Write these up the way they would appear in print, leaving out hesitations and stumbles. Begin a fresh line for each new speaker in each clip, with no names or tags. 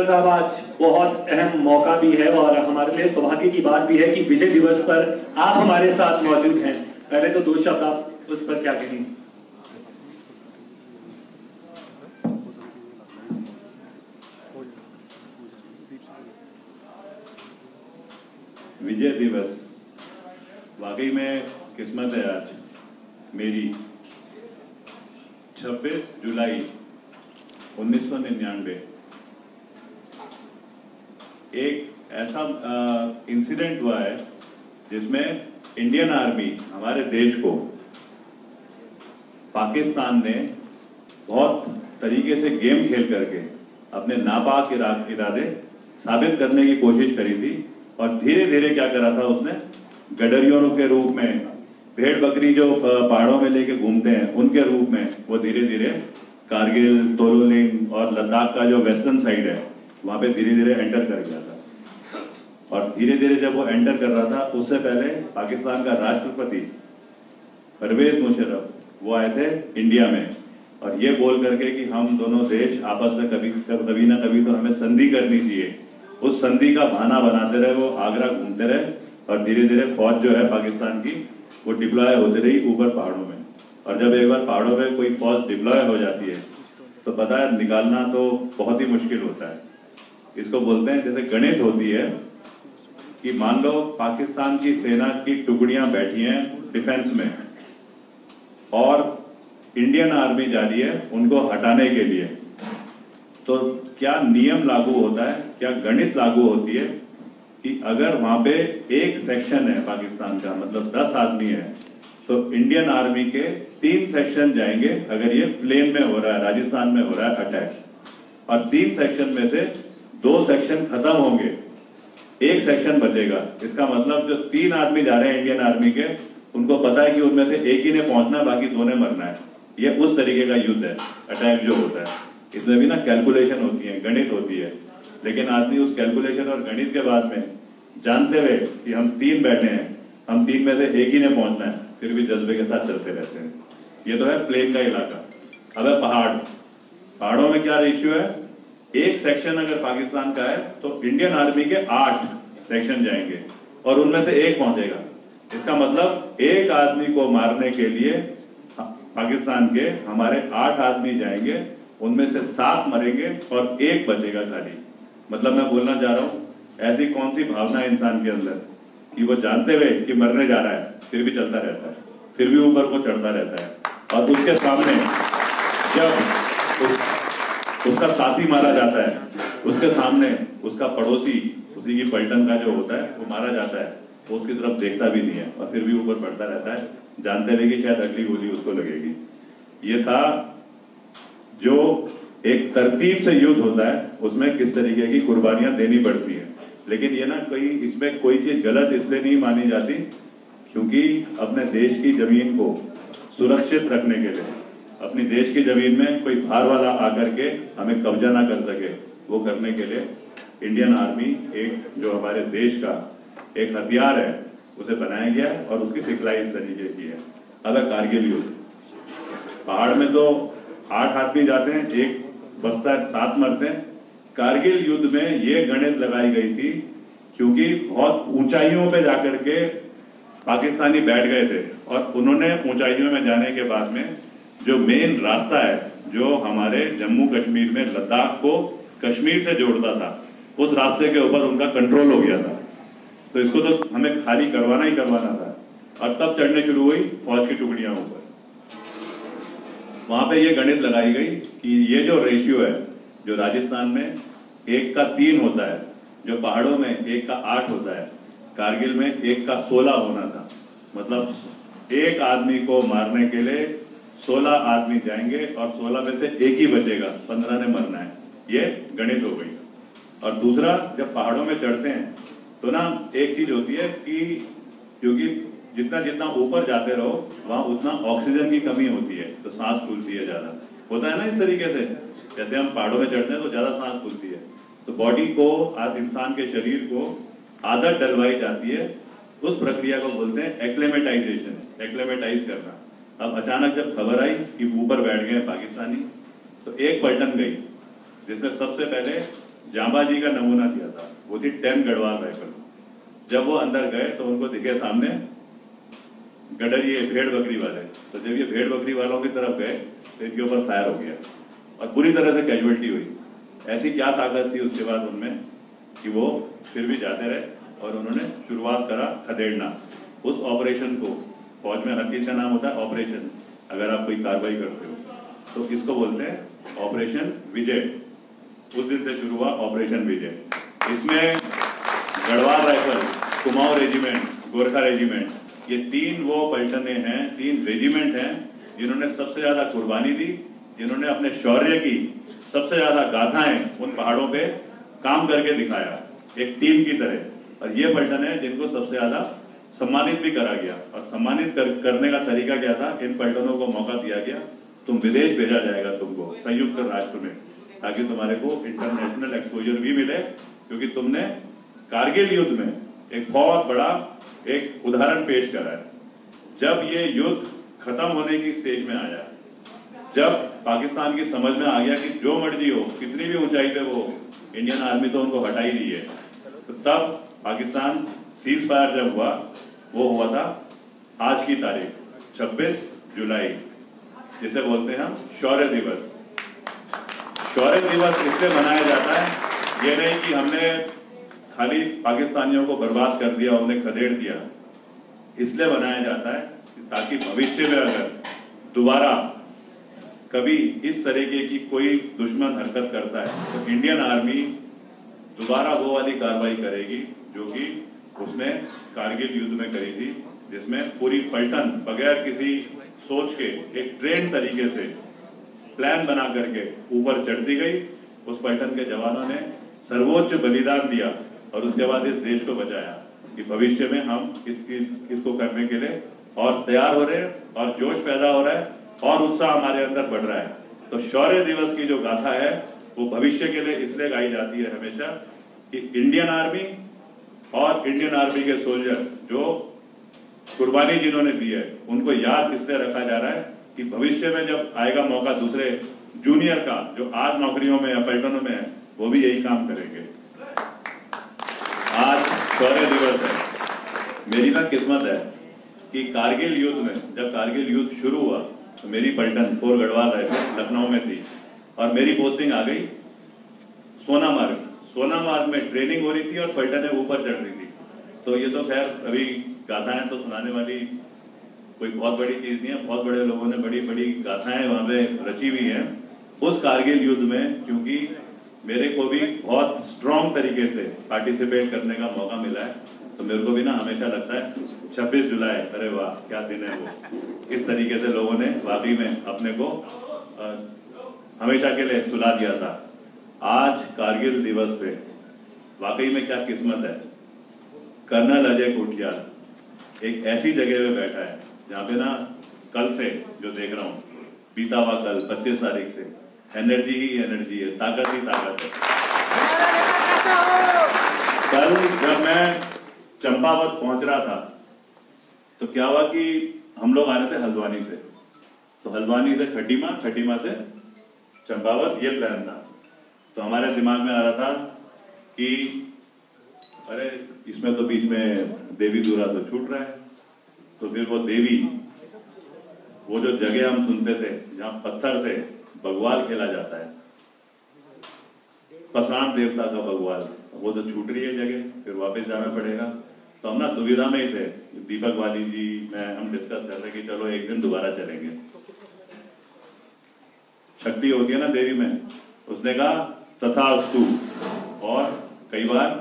General साहब, आज बहुत अहम मौका भी है और हमारे लिए सौभाग्य की बात भी है कि विजय दिवस पर आप हमारे साथ मौजूद हैं। पहले तो 2 शब्द आप उस पर क्या कहेंगे?
विजय दिवस वाकई में किस्मत है आज मेरी। 26 जुलाई 1999 एक ऐसा इंसिडेंट हुआ है जिसमें इंडियन आर्मी, हमारे देश को पाकिस्तान ने बहुत तरीके से गेम खेल करके अपने नापाक इरादे साबित करने की कोशिश करी थी। और धीरे धीरे क्या करा था उसने, गडरियों के रूप में, भेड़ बकरी जो पहाड़ों में लेके घूमते हैं उनके रूप में वो धीरे धीरे कारगिल, तोलोलिंग और लद्दाख का जो वेस्टर्न साइड है वहां पे धीरे धीरे एंटर कर गया था। और धीरे धीरे जब वो एंटर कर रहा था, उससे पहले पाकिस्तान का राष्ट्रपति परवेज मुशर्रफ वो आए थे इंडिया में, और ये बोल करके कि हम दोनों देश आपस में कभी ना कभी तो हमें संधि करनी चाहिए। उस संधि का बहाना बनाते रहे, वो आगरा घूमते रहे और धीरे धीरे फौज जो है पाकिस्तान की वो डिप्लॉय होती रही ऊपर पहाड़ों में। और जब एक बार पहाड़ों में कोई फौज डिप्लॉय हो जाती है तो पता है निकालना तो बहुत ही मुश्किल होता है। इसको बोलते हैं जैसे गणित होती है कि मान लो पाकिस्तान की सेना की टुकड़ियां बैठी हैं डिफेंस में और इंडियन आर्मी जा रही है उनको हटाने के लिए, तो क्या नियम लागू होता है, क्या गणित लागू होती है कि अगर वहां पे एक सेक्शन है पाकिस्तान का, मतलब 10 आदमी है, तो इंडियन आर्मी के 3 सेक्शन जाएंगे अगर ये प्लेन में हो रहा है, राजस्थान में हो रहा है अटैक, और 3 सेक्शन में से 2 सेक्शन खत्म होंगे, 1 सेक्शन बचेगा। इसका मतलब जो 3 आदमी जा रहे हैं इंडियन आर्मी के, उनको पता है कि उनमें से एक ही ने पहुंचना है, बाकी 2 ने मरना है। ये उस तरीके का युद्ध है अटैक जो होता है। इसमें भी ना कैलकुलेशन होती है, गणित होती है, लेकिन आदमी उस कैलकुलेशन और गणित के बाद में जानते हुए कि हम 3 बैठे हैं, हम 3 में से एक ही ने पहुंचना है, फिर भी जज्बे के साथ चलते रहते हैं। ये तो है प्लेन का इलाका। अब है पहाड़ों में क्या रेशियो है, एक सेक्शन अगर पाकिस्तान का है तो इंडियन आर्मी के 8 सेक्शन जाएंगे और उनमें से एक पहुंचेगा। इसका मतलब एक आदमी को मारने के लिए पाकिस्तान के हमारे 8 आदमी जाएंगे, उनमें से 7 मरेंगे और 1 बचेगा खाली। मतलब मैं बोलना चाह रहा हूं, ऐसी कौन सी भावना है इंसान के अंदर कि वो जानते हुए कि मरने जा रहा है फिर भी चलता रहता है, फिर भी ऊपर को चढ़ता रहता है। और उसके सामने जब उसका साथी मारा जाता है, उसके सामने उसका पड़ोसी, उसी की पलटन का जो होता है वो मारा जाता है, वो उसकी तरफ देखता भी नहीं है और फिर भी ऊपर बढ़ता रहता है, जानते हुए कि शायद अगली गोली उसको लगेगी। ये था जो एक तरतीब से युद्ध होता है, उसमें किस तरीके की कुर्बानियां देनी पड़ती है। लेकिन ये ना इसमें कोई चीज गलत इसलिए नहीं मानी जाती क्योंकि अपने देश की जमीन को सुरक्षित रखने के लिए, अपनी देश की जमीन में कोई बाहर वाला आकर के हमें कब्जा ना कर सके, वो करने के लिए इंडियन आर्मी एक जो हमारे देश का एक हथियार है उसे बनाया गया है और उसकी सिखलाई इस तरीके की है। अब कारगिल युद्ध, पहाड़ में तो 8 आदमी जाते हैं, 1 बचता है, 7 मरते हैं। कारगिल युद्ध में ये गणित लगाई गई थी क्योंकि बहुत ऊंचाइयों पे जाकर के पाकिस्तानी बैठ गए थे और उन्होंने ऊंचाइयों में जाने के बाद में जो मेन रास्ता है जो हमारे जम्मू कश्मीर में लद्दाख को कश्मीर से जोड़ता था, उस रास्ते के ऊपर उनका कंट्रोल हो गया था। तो इसको तो हमें खाली करवाना ही करवाना था और तब चढ़ने शुरू हुई फौज की टुकड़ियां ऊपर। वहां पे ये गणित लगाई गई कि ये जो रेशियो है, जो राजस्थान में 1 का 3 होता है, जो पहाड़ों में 1 का 8 होता है, कारगिल में 1 का 16 होना था। मतलब एक आदमी को मारने के लिए 16 आदमी जाएंगे और 16 में से एक ही बचेगा, 15 ने मरना है। ये गणित हो गई। और दूसरा, जब पहाड़ों में चढ़ते हैं तो ना एक चीज होती है कि क्योंकि जितना जितना ऊपर जाते रहो वहां उतना ऑक्सीजन की कमी होती है, तो सांस फूलती है ज्यादा। होता है ना इस तरीके से, जैसे हम पहाड़ों में चढ़ते हैं तो ज्यादा सांस फूलती है। तो बॉडी को, इंसान के शरीर को आदत डलवाई जाती है, उस प्रक्रिया को बोलते हैं एक्लेमेटाइजेशन, एक्लेमेटाइज करना। अब अचानक जब खबर आई कि ऊपर बैठ गए पाकिस्तानी, तो एक पलटन गई जिसमें सबसे पहले जांबा जी का नमूना दिया था, वो थी 10 गढ़वाल राइफल। जब वो अंदर गए तो उनको दिखे सामने गडरिए भेड़ बकरी वाले, तो जब ये भेड़ बकरी वालों की तरफ गए तो इनके ऊपर फायर हो गया और पूरी तरह से कैजुअलिटी हुई। ऐसी क्या ताकत थी उसके बाद उनमें कि वो फिर भी जाते रहे और उन्होंने शुरुआत करा खदेड़ना। उस ऑपरेशन को, फौज में हर चीज का नाम होता है ऑपरेशन, अगर आप कोई कार्रवाई करते हो तो किसको बोलते हैं, ऑपरेशन विजय। उस दिन से शुरू हुआ ऑपरेशन विजय। इसमें Garhwal rifle, Kumaon regiment, Gorkha regiment, ये 3 वो पलटने हैं, 3 रेजिमेंट हैं जिन्होंने सबसे ज्यादा कुर्बानी दी, जिन्होंने अपने शौर्य की सबसे ज्यादा गाथाएं उन पहाड़ों पे काम करके दिखाया एक टीम की तरह। और ये पलटन है जिनको सबसे ज्यादा सम्मानित भी करा गया। और सम्मानित करने का तरीका क्या था, इन पलटनों को मौका दिया गया, तुम विदेश भेजा जाएगा तुमको संयुक्त राष्ट्र में, ताकि तुम्हारे को इंटरनेशनल एक्सपोजर भी मिले, क्योंकि तुमने कारगिल युद्ध में एक बहुत बड़ा एक उदाहरण पेश करा है। जब ये युद्ध खत्म होने की स्टेज में आया, जब पाकिस्तान की समझ में आ गया कि जो मर्जी हो, कितनी भी ऊंचाई पे वो, इंडियन आर्मी तो उनको हटा ही दी है, तो तब पाकिस्तान सीज फायर जब हुआ, वो हुआ था आज की तारीख 26 जुलाई, जिसे बोलते हैं हम शौर्य दिवस। शौर्य दिवस इसलिए मनाया जाता है, ये नहीं कि हमने खाली पाकिस्तानियों को बर्बाद कर दिया, उन्हें खदेड़ दिया, इसलिए मनाया जाता है ताकि भविष्य में अगर दोबारा कभी इस तरीके की कोई दुश्मन हरकत करता है तो इंडियन आर्मी दोबारा वो वाली कार्रवाई करेगी जो कि उसने कारगिल युद्ध में करी थी, जिसमें पूरी पलटन बगैर किसी सोच के एक ट्रेन तरीके से प्लान बना करके ऊपर चढ़ती गई। उस पलटन के जवानों ने सर्वोच्च बलिदान दिया और उसके बाद इस देश को बचाया कि भविष्य में हम इसको करने के लिए और तैयार हो रहे हैं और जोश पैदा हो रहा है और उत्साह हमारे अंदर बढ़ रहा है। तो शौर्य दिवस की जो गाथा है वो भविष्य के लिए इसलिए गाई जाती है हमेशा कि इंडियन आर्मी और इंडियन आर्मी के सोल्जर जो कुर्बानी जिन्होंने दी है उनको याद इसलिए रखा जा रहा है कि भविष्य में जब आएगा मौका दूसरे जूनियर का, जो आज नौकरियों में या पलटनों में है, वो भी यही काम करेंगे। आज शौर्य दिवस है। मेरी ना किस्मत है कि कारगिल युद्ध में, जब कारगिल युद्ध शुरू हुआ तो मेरी पलटन 4 गढ़वाल राइफल लखनऊ में थी और मेरी पोस्टिंग आ गई सोनामार्ग। सोनामार्ग में ट्रेनिंग हो रही थी और पलटनें ऊपर चढ़ रही थी। तो ये तो खैर अभी गाथाएं तो सुनाने वाली कोई बहुत बड़ी चीज नहीं है, बहुत बड़े लोगों ने बड़ी बड़ी गाथाएं वहां पे रची हुई हैं। उस कारगिल युद्ध में क्योंकि मेरे को भी बहुत स्ट्रॉन्ग तरीके से पार्टिसिपेट करने का मौका मिला है, तो मेरे को भी ना हमेशा लगता है 26 जुलाई, अरे वाह क्या दिन है वो। इस तरीके से लोगों ने वाकई में अपने को हमेशा के लिए सुला दिया था। आज कारगिल दिवस पे वाकई में क्या किस्मत है। कर्नल अजय कोठियाल एक ऐसी जगह पे बैठा है जहाँ पे ना कल से जो देख रहा हूँ, बीता हुआ कल 25 तारीख से एनर्जी ही एनर्जी है, ताकत ही ताकत है। कल जब मैं चंपावत पहुंच रहा था तो क्या हुआ कि हम लोग आ रहे थे हल्द्वानी से, तो हल्द्वानी से खटीमा से चंपावत, ये प्लान था। तो हमारे दिमाग में आ रहा था कि अरे इसमें तो बीच में देवी दूरा तो छूट रहा है, तो फिर वो देवी, वो जो जगह हम सुनते थे जहां पत्थर से बगवाल खेला जाता है, पसान देवता का बगवाल, वो तो छूट रही है जगह, फिर वापस जाना पड़ेगा। तो हम ना दुविधा में ही थे, दीपक वाली जी मैं हम डिस्कस कर रहे कि चलो एक दिन दोबारा चलेंगे। शक्ति होती है ना देवी में, उसने कहा तथास्तु। और कई बार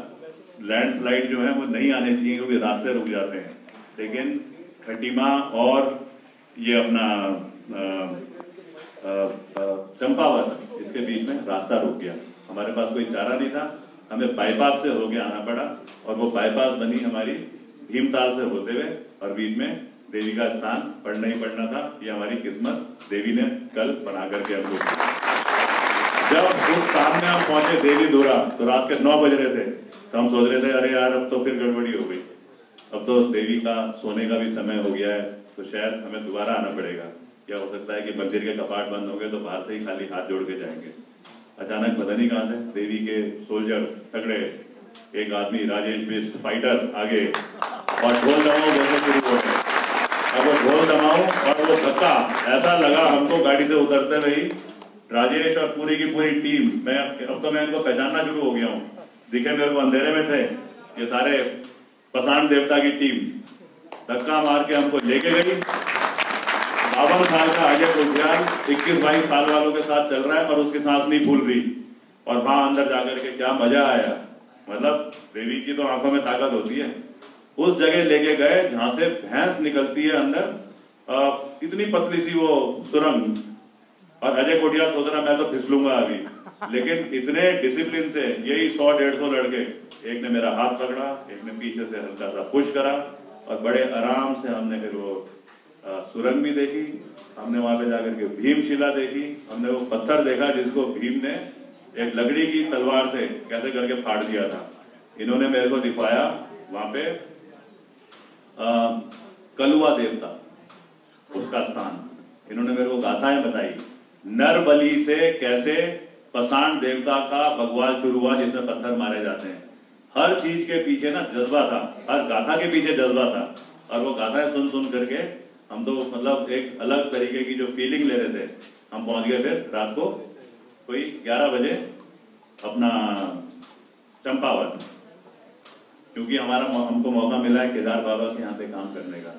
लैंडस्लाइड जो है वो नहीं आने चाहिए क्योंकि रास्ते रुक जाते हैं, लेकिन खटीमा और ये अपना चंपावत, इसके बीच में रास्ता रुक गया। हमारे पास कोई चारा नहीं था, हमें बाईपास से होके आना पड़ा और वो बाईपास बनी हमारी भीमताल से होते हुए, और बीच में देवी का स्थान पढ़ना ही पढ़ना था। ये हमारी किस्मत देवी ने कल बना करके हमको। जब उस सामने हम पहुंचे देवी दूरा, तो रात के 9 बज रहे थे, तो हम सोच रहे थे अरे यार अब तो फिर गड़बड़ी हो गई, अब तो देवी का सोने का भी समय हो गया है, तो शायद हमें दोबारा आना पड़ेगा। क्या हो सकता है कि मंदिर के कपाट बंद होंगे तो बाहर से ही खाली हाथ जोड़ के जाएंगे। अचानक पता नहीं कहां से देवी के सोल्जर्स तगड़े, एक आदमी राजेश बेस्ट फाइटर आगे, और ढोल दमाओ बोलने शुरू हो गए। अब वो ढोल दमाओ और वो धक्का ऐसा लगा हमको, गाड़ी से उतरते रही राजेश और पूरी की पूरी टीम, मैं अब तो मैं इनको पहचानना शुरू हो गया हूँ, दिखे मेरे को अंधेरे में थे, ये सारे पसान देवता की टीम धक्का मार के हमको लेके गई। 52 साल का अजय गुजराल 21-22 साल वालों के साथ चल रहा है और उसकी सांस नहीं फूल रही, और वहां अंदर जाकर के क्या मजा आया। मतलब देवी की तो आंखों में ताकत होती है। उस जगह लेके गए जहां से भैंस निकलती है अंदर, इतनी पतली सी वो सुरंग, और अजय कोटियाल सोच रहा मैं तो फिसलूंगा अभी, लेकिन इतने डिसिप्लिन से यही 100-150 लड़के, एक ने मेरा हाथ पकड़ा, एक ने पीछे से हल्का सा पुश करा, और बड़े आराम से हमने फिर वो सुरंग भी देखी, हमने वहां पे जाकर के भीमशिला देखी, हमने वो पत्थर देखा जिसको भीम ने एक लकड़ी की तलवार से कैसे करके फाड़ दिया था। इन्होंने मेरे को दिखाया वहां पे कलुआ देवता, उसका स्थान, इन्होंने मेरे को गाथाएं बताई, नर बलि से कैसे पसान देवता का बकवास शुरू हुआ जिसमें पत्थर मारे जाते हैं। हर चीज के पीछे ना जज्बा था, हर गाथा के पीछे जज्बा था, और वो गाथाएं सुन सुन करके हम तो मतलब एक अलग तरीके की जो फीलिंग ले रहे थे। हम पहुंच गए फिर रात को कोई 11 बजे अपना चंपावत, क्योंकि हमको मौका मिला है केदार बाबा के यहाँ पे काम करने का।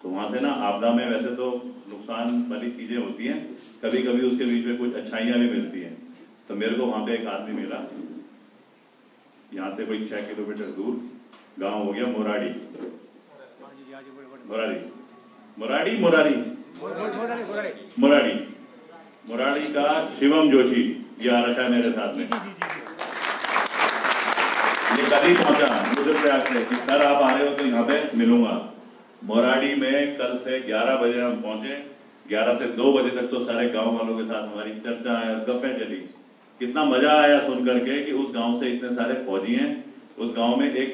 तो वहां से ना आपदा में वैसे तो नुकसान वाली चीजें होती हैं, कभी कभी उसके बीच में कुछ अच्छाइयां भी मिलती हैं। तो मेरे को वहां पे एक आदमी मिला, यहाँ से कोई 6 किलोमीटर दूर गांव हो गया मोराड़ी, मोराड़ी का शिवम जोशी, ये आ रखा है मेरे साथ में। ये कल ही पहुंचा रुद्रप्रयाग से कि सर आप आ रहे हो तो यहाँ पे मिलूंगा। मोराड़ी में कल से 11 बजे हम पहुंचे, 11 से 2 बजे तक तो सारे गांव वालों के साथ हमारी चर्चा है, गप्पें चली। कितना मजा आया सुन करके कि उस गांव से इतने सारे फौजी हैं। उस गांव में एक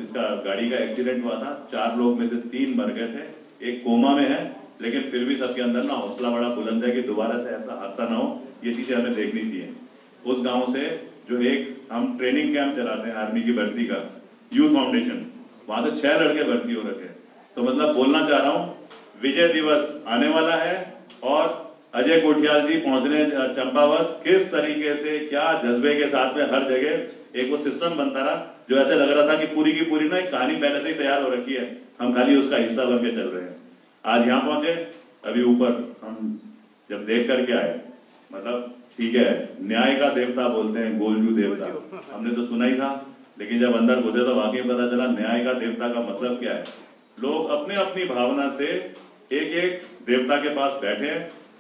इसका गाड़ी का एक्सीडेंट हुआ था, 4 लोग में से 3 मर गए थे, एक कोमा में है, लेकिन फिर भी सबके अंदर ना हौसला बड़ा बुलंद है कि दोबारा से ऐसा हादसा ना हो। ये चीजें हमें देखनी चाहिए। उस गांव से जो एक हम ट्रेनिंग कैंप चलाते हैं आर्मी की भर्ती का, यूथ फाउंडेशन, वहां से 6 लड़के भर्ती हो रखे। तो मतलब बोलना चाह रहा हूँ, विजय दिवस आने वाला है और अजय कोटियाल जी पहुंचने चंपावत, किस तरीके से क्या जज्बे के साथ में हर जगह एक वो सिस्टम बनता रहा, जो ऐसे लग रहा था कि पूरी की पूरी ना एक कहानी पहले से ही तैयार हो रखी है, हम खाली उसका हिस्सा बन के चल रहे हैं। आज यहाँ पहुंचे, अभी ऊपर हम जब देख करके आए, मतलब ठीक है, न्याय का देवता बोलते हैं गोलजू देवता, हमने तो सुना ही था, लेकिन जब अंदर घुसे तो वाकई पता चला न्याय का देवता का मतलब क्या है। लोग अपने अपनी भावना से एक एक देवता के पास बैठे,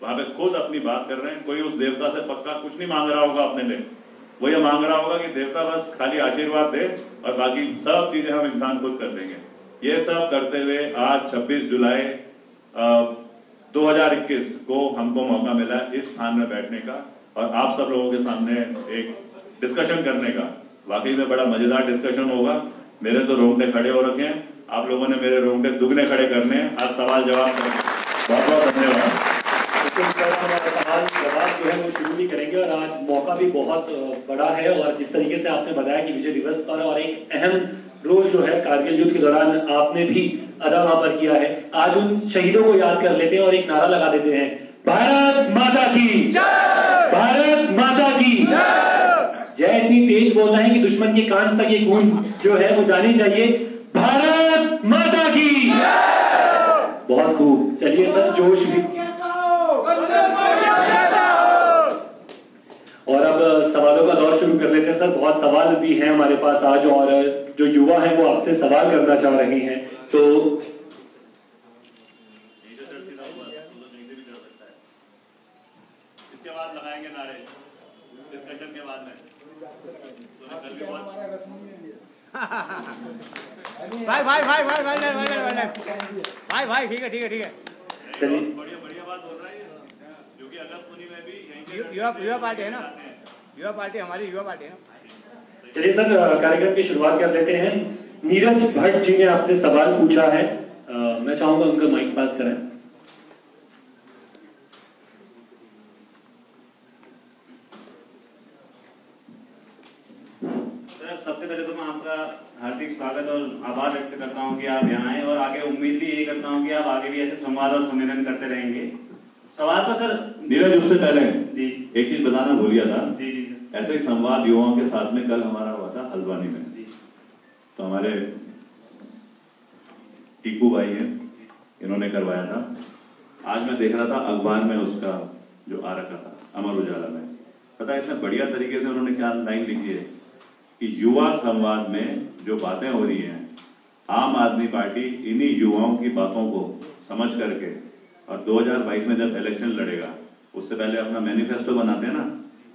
वहां पे खुद अपनी बात कर रहे हैं। कोई उस देवता से पक्का कुछ नहीं मांग रहा होगा अपने लिए, वो ये मांग रहा होगा कि देवता बस खाली आशीर्वाद दे और बाकी सब चीजें हम इंसान खुद कर देंगे। ये सब करते हुए आज 26 जुलाई 2021 को हमको मौका मिला इस स्थान में बैठने का और आप सब लोगों के सामने एक डिस्कशन करने का। वाकई में बड़ा मजेदार डिस्कशन होगा। मेरे तो रोंगटे खड़े हो रखे हैं, आप लोगों ने मेरे रोंगटे दुगने खड़े करने हैं। आज सवाल जवाब बहुत बहुत धन्यवाद।
सवाल जवाब जो है वो शुरू भी करेंगे और आज मौका भी बहुत बड़ा है और जिस तरीके से आपने बताया कि विजय दिवस पर और एक अहम रोल जो है कारगिल युद्ध के दौरान आपने भी अदा वहां पर किया है, आज उन शहीदों को याद कर लेते हैं और एक नारा लगा देते हैं, भारत माता की जय, भारत माता की जय। इतनी तेज बोलना है कि दुश्मन के कान तक ये गूंज जो है वो जानी चाहिए, भारत माता की जय। बहुत खूब, चलिए सर जोश भी। और अब सवालों का दौर शुरू कर लेते हैं सर। बहुत सवाल भी हैं हमारे पास आज और जो युवा हैं वो आपसे सवाल करना चाह रहे हैं, तो
इसके बाद लगाएंगे नारे डिस्कशन के बाद में।
भाई ठीक है
चलिए, बढ़िया बात बोल रहा है, क्योंकि अगस्त पुनी में भी
युवा पार्टी है ना, युवा पार्टी हमारी युवा पार्टी है ना।
चलिए सर कार्यक्रम की शुरुआत कर लेते हैं। नीरज भट्ट जी ने आपसे सवाल पूछा है, मैं चाहूंगा उनका माइक पास करें।
पहले तो मैं आपका हार्दिक स्वागत और आभार व्यक्त करता हूं कि आप यहाँ आए और आगे उम्मीद भी यही करता हूं कि आप आगे भी ऐसे संवाद और सम्मेलन करते रहेंगे। सवाल तो सर
नीरज, उससे पहले
जी
एक चीज बताना भूल गया था।
जी जी सर।
ऐसे ही संवाद युवाओं के साथ में कल हमारा हुआ था हल्द्वानी में
जी।
तो हमारे टीकू भाई हैं, इन्होंने करवाया था। आज मैं देख रहा था अखबार में उसका जो आ रखा था अमर उजाला में, पता है इतने बढ़िया तरीके से उन्होंने क्या लाइन लिखी है कि युवा संवाद में जो बातें हो रही हैं, आम आदमी पार्टी इन्हीं युवाओं की बातों को समझ करके और 2022 में जब इलेक्शन लड़ेगा उससे पहले अपना मैनिफेस्टो बनाते हैं ना,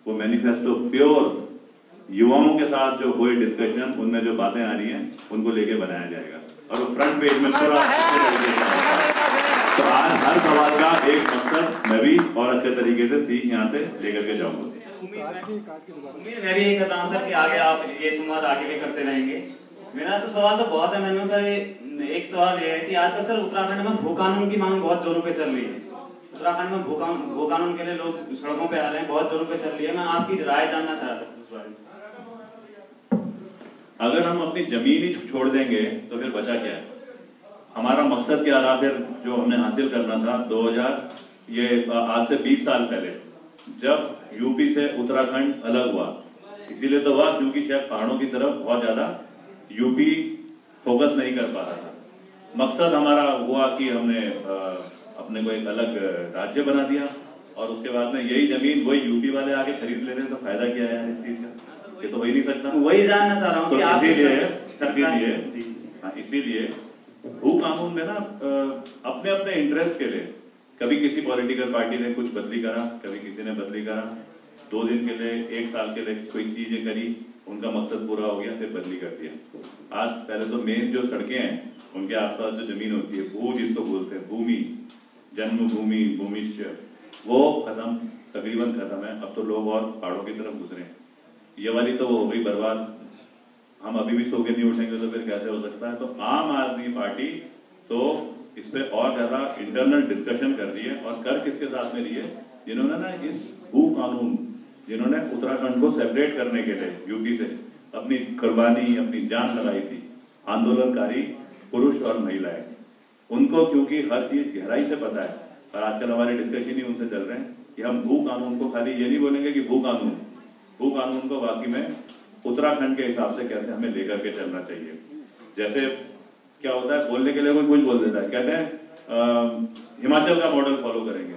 वो मैनिफेस्टो प्योर युवाओं के साथ जो कोई डिस्कशन उनमें जो बातें आ रही हैं उनको लेके बनाया जाएगा और वो फ्रंट पेज में पूरा। तो आज हर सवाल का एक मकसद मैं भी और अच्छे तरीके से सीख यहाँ से लेकर के जाऊंगा।
उम्मीद मैं भी यही कर रहा हूँ सर कि आगे आप ये संवाद आगे भी करते रहेंगे। मेरा से सवाल तो बहुत है, मैंने पर एक सवाल ये है कि आजकल सर उत्तराखंड में भू कानून की मांग बहुत जोरों पे चल रही है। उत्तराखंड में भू कानून के लिए लोग सड़कों पे आ रहे हैं, बहुत जोरों पे चल रही है। मैं आपकी राय जानना चाह रहा था इस बारे में।
अगर हम अपनी जमीन ही छोड़ देंगे तो फिर बचा क्या है? हमारा मकसद क्या रहा फिर जो हमने हासिल करना था 2000 ये आज से 20 साल पहले जब यूपी से उत्तराखंड अलग हुआ, इसीलिए तो हुआ क्योंकि शायद पहाड़ों की तरफ बहुत ज्यादा यूपी फोकस नहीं कर पा रहा था। मकसद हमारा हुआ कि हमने अपने को एक अलग राज्य बना दिया और उसके बाद में यही जमीन वही यूपी वाले आके खरीद ले रहे हैं, तो फायदा क्या है इस चीज का? ये तो हो ही नहीं सकता।
वही जानना चाह रहा हूँ
तो इसीलिए भू कानून में ना अपने अपने इंटरेस्ट के लिए कभी किसी पॉलिटिकल पार्टी ने कुछ बदली करा, कभी किसी ने बदली करा, 2 दिन के लिए 1 साल के लिए कोई चीजें करी, उनका मकसद पूरा हो गया, फिर बदली कर दिया। आज पहले तो मेन जो सड़कें हैं उनके आसपास जो जमीन होती है, भू जिसको बोलते हैं, भूमि, जन्मभूमि, भूमिष्य, वो खत्म, तकरीबन खत्म है। अब तो लोग और पहाड़ों की तरफ गुजरे, ये वाली तो हो गई बर्बाद। हम अभी भी सो के नहीं उठेंगे तो फिर कैसे हो सकता है? तो आम आदमी पार्टी तो इस पे और ज्यादा इंटरनल डिस्कशन कर रही है और कर किसके साथ में रही है? जिन्होंने ना इस भू कानून, जिन्होंने उत्तराखंड को सेपरेट करने के लिए यूपी से अपनी कुर्बानी, अपनी जान लगाई थी, आंदोलनकारी पुरुष और महिलाएं, उनको क्योंकि हर चीज गहराई से पता है और आजकल हमारे डिस्कशन ही उनसे चल रहे हैं कि हम भू कानून को खाली ये नहीं बोलेंगे कि भू कानून को वाकई में उत्तराखंड के हिसाब से कैसे हमें लेकर के चलना चाहिए। जैसे क्या होता है, बोलने के लिए कोई कुछ बोल देता है, कहते हैं हिमाचल का मॉडल फॉलो करेंगे।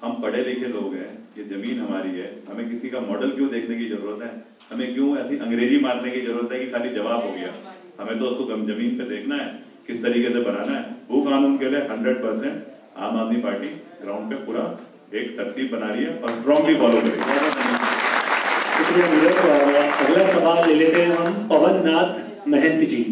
हम पढ़े लिखे लोग हैं, ये जमीन हमारी है, हमें किसी का मॉडल क्यों देखने की जरूरत है? हमें क्यों ऐसी अंग्रेजी मारने की जरूरत है कि खाली जवाब हो गया? हमें तो उसको जमीन पे देखना है, किस तरीके से बनाना है। भू कानून के लिए 100% आम आदमी पार्टी ग्राउंड पे पूरा एक तरतीब बना रही है और स्ट्रॉन्गली फॉलो करेगी।
शुक्रिया नीरज। अगला सवाल ले लेते हैं हम पवन नाथ महंत जी।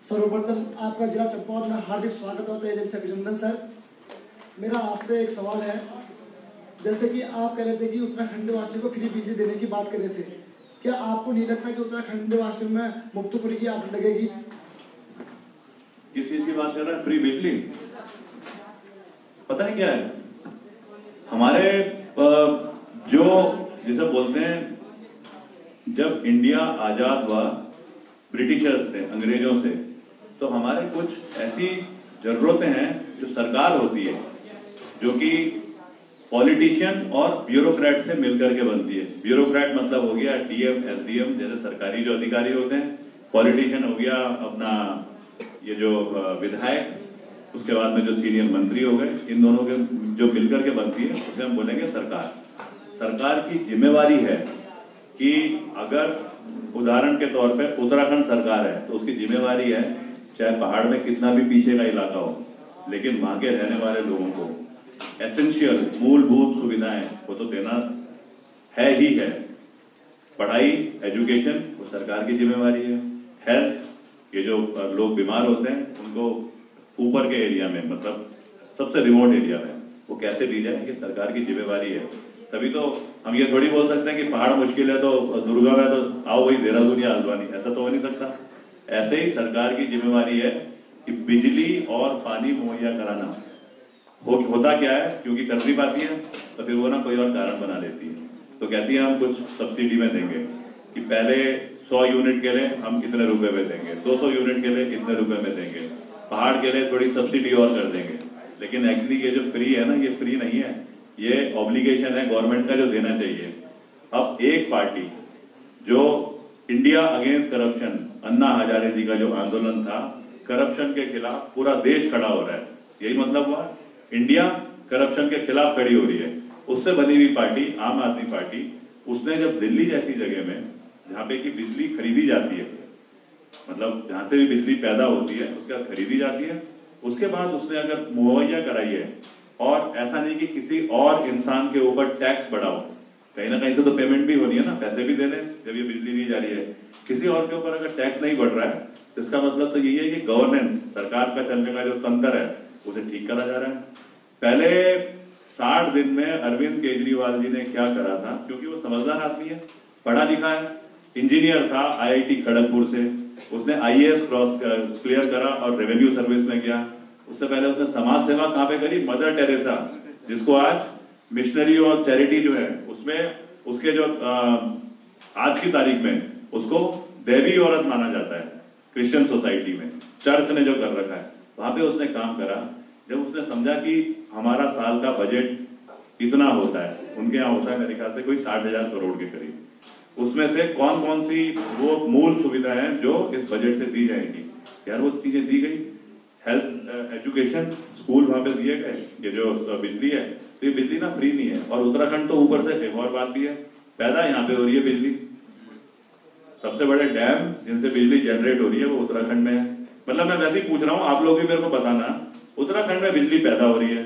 सर्वप्रथम आपका जिला चंपावत में हार्दिक स्वागत और तहे दिल से अभिनंदन सर। मेरा आपसे एक सवाल है, जैसे कि आप कह रहे थे कि उत्तराखंड वासियों को फ्री बिजली देने की बात कर रहे थे, क्या आपको नहीं लगता कि उत्तराखंड वासियों में मुफ्तखोरी की आदत लगेगी?
किस चीज की बात कर रहे हैं? फ्री बिजली? पता नहीं क्या है हमारे जो जिसे बोलते हैं, जब इंडिया आजाद हुआ ब्रिटिशर्स से, अंग्रेजों से, तो हमारे कुछ ऐसी जरूरतें हैं जो सरकार होती है जो कि पॉलिटिशियन और ब्यूरोक्रेट से मिलकर के बनती है। ब्यूरोक्रेट मतलब हो गया डीएम, एसडीएम जैसे सरकारी जो अधिकारी होते हैं, पॉलिटिशियन हो गया अपना ये जो विधायक, उसके बाद में जो सीनियर मंत्री हो गए, इन दोनों के जो मिलकर के बनती है उसे हम बोलेंगे सरकार। सरकार की जिम्मेवारी है कि अगर उदाहरण के तौर पे उत्तराखंड सरकार है तो उसकी जिम्मेवारी है, चाहे पहाड़ में कितना भी पीछे का इलाका हो, लेकिन वहां के रहने वाले लोगों को एसेंशियल मूलभूत सुविधाएं वो तो देना है ही है। पढ़ाई, एजुकेशन वो सरकार की जिम्मेवारी है। हेल्थ, ये जो लोग बीमार होते हैं उनको ऊपर के एरिया में, मतलब सबसे रिमोट एरिया में वो कैसे दी जाए, कि सरकार की जिम्मेवारी है। तभी तो हम ये थोड़ी बोल सकते हैं कि पहाड़ मुश्किल है तो दुर्गम है तो आओ वही देहरादून या हल्द्वानी, ऐसा तो हो नहीं सकता। ऐसे ही सरकार की जिम्मेवारी है कि बिजली और पानी मुहैया कराना। होता क्या है, क्योंकि कर नहीं पाती है तो फिर वो ना कोई और कारण बना लेती है। तो कहती है हम कुछ सब्सिडी में देंगे कि पहले 100 यूनिट के लिए हम इतने रुपए में देंगे, 200 यूनिट के लिए इतने रुपए में देंगे, पहाड़ के लिए थोड़ी सब्सिडी और कर देंगे। लेकिन एक्चुअली ये जो फ्री है ना, ये फ्री नहीं है, ये ऑब्लिगेशन है गवर्नमेंट का जो देना चाहिए। अब एक पार्टी जो India against corruption, Anna Hazare जी का जो आंदोलन था, करप्शन के खिलाफ पूरा देश खड़ा हो रहा है, यही मतलब हुआ इंडिया करप्शन के खिलाफ खड़ी हो रही है। उससे बनी हुई पार्टी आम आदमी पार्टी, उसने जब दिल्ली जैसी जगह में जहां पे की बिजली खरीदी जाती है, मतलब जहां से भी बिजली पैदा होती है उसके बाद खरीदी जाती है, उसके बाद उसने अगर मुहैया कराई है, और ऐसा नहीं कि किसी और इंसान के ऊपर टैक्स बढ़ाओ, कहीं ना कहीं से तो पेमेंट भी हो रही है ना, पैसे भी दे रहे हैं जब ये बिजली दी जा रही है, किसी और के ऊपर अगर टैक्स नहीं बढ़ रहा है तो इसका मतलब तो यही है कि गवर्नेंस, सरकार का चलने का जो तंत्र है उसे ठीक करा जा रहा है। पहले 60 दिन में अरविंद केजरीवाल जी ने क्या करा था, क्योंकि वो समझदार आदमी है, पढ़ा लिखा है, इंजीनियर था IIT खड़गपुर से, उसने IAS क्लियर करा और रेवेन्यू सर्विस में गया। उससे पहले उसने समाज सेवा कहाँ पे करी, मदर टेरेसा, जिसको आज मिशनरी और चैरिटी जो है उसमें उसके जो आज की तारीख में उसको देवी औरत माना जाता है क्रिश्चियन सोसाइटी में, चर्च ने जो कर रखा है वहां पे उसने काम करा। जब उसने समझा कि हमारा साल का बजट इतना होता है, उनके यहाँ होता है मेरे ख्याल से कोई 60,000 करोड़ के करीब, उसमें से कौन कौन सी वो मूल सुविधाएं हैं जो इस बजट से दी जाएंगी, यार वो चीजें दी गई। हेल्थ, एजुकेशन, स्कूल वहां पे दिए गए, ये जो बिजली है, तो ये बिजली ना फ्री नहीं है, और उत्तराखंड तो ऊपर से एक और बात भी है, पैदा यहाँ पे हो रही है बिजली, सबसे बड़े डैम जिनसे बिजली जनरेट हो रही है वो उत्तराखंड में है। मतलब मैं वैसे ही पूछ रहा हूँ, आप लोग भी मेरे को बताना, उत्तराखंड में बिजली पैदा हो रही है।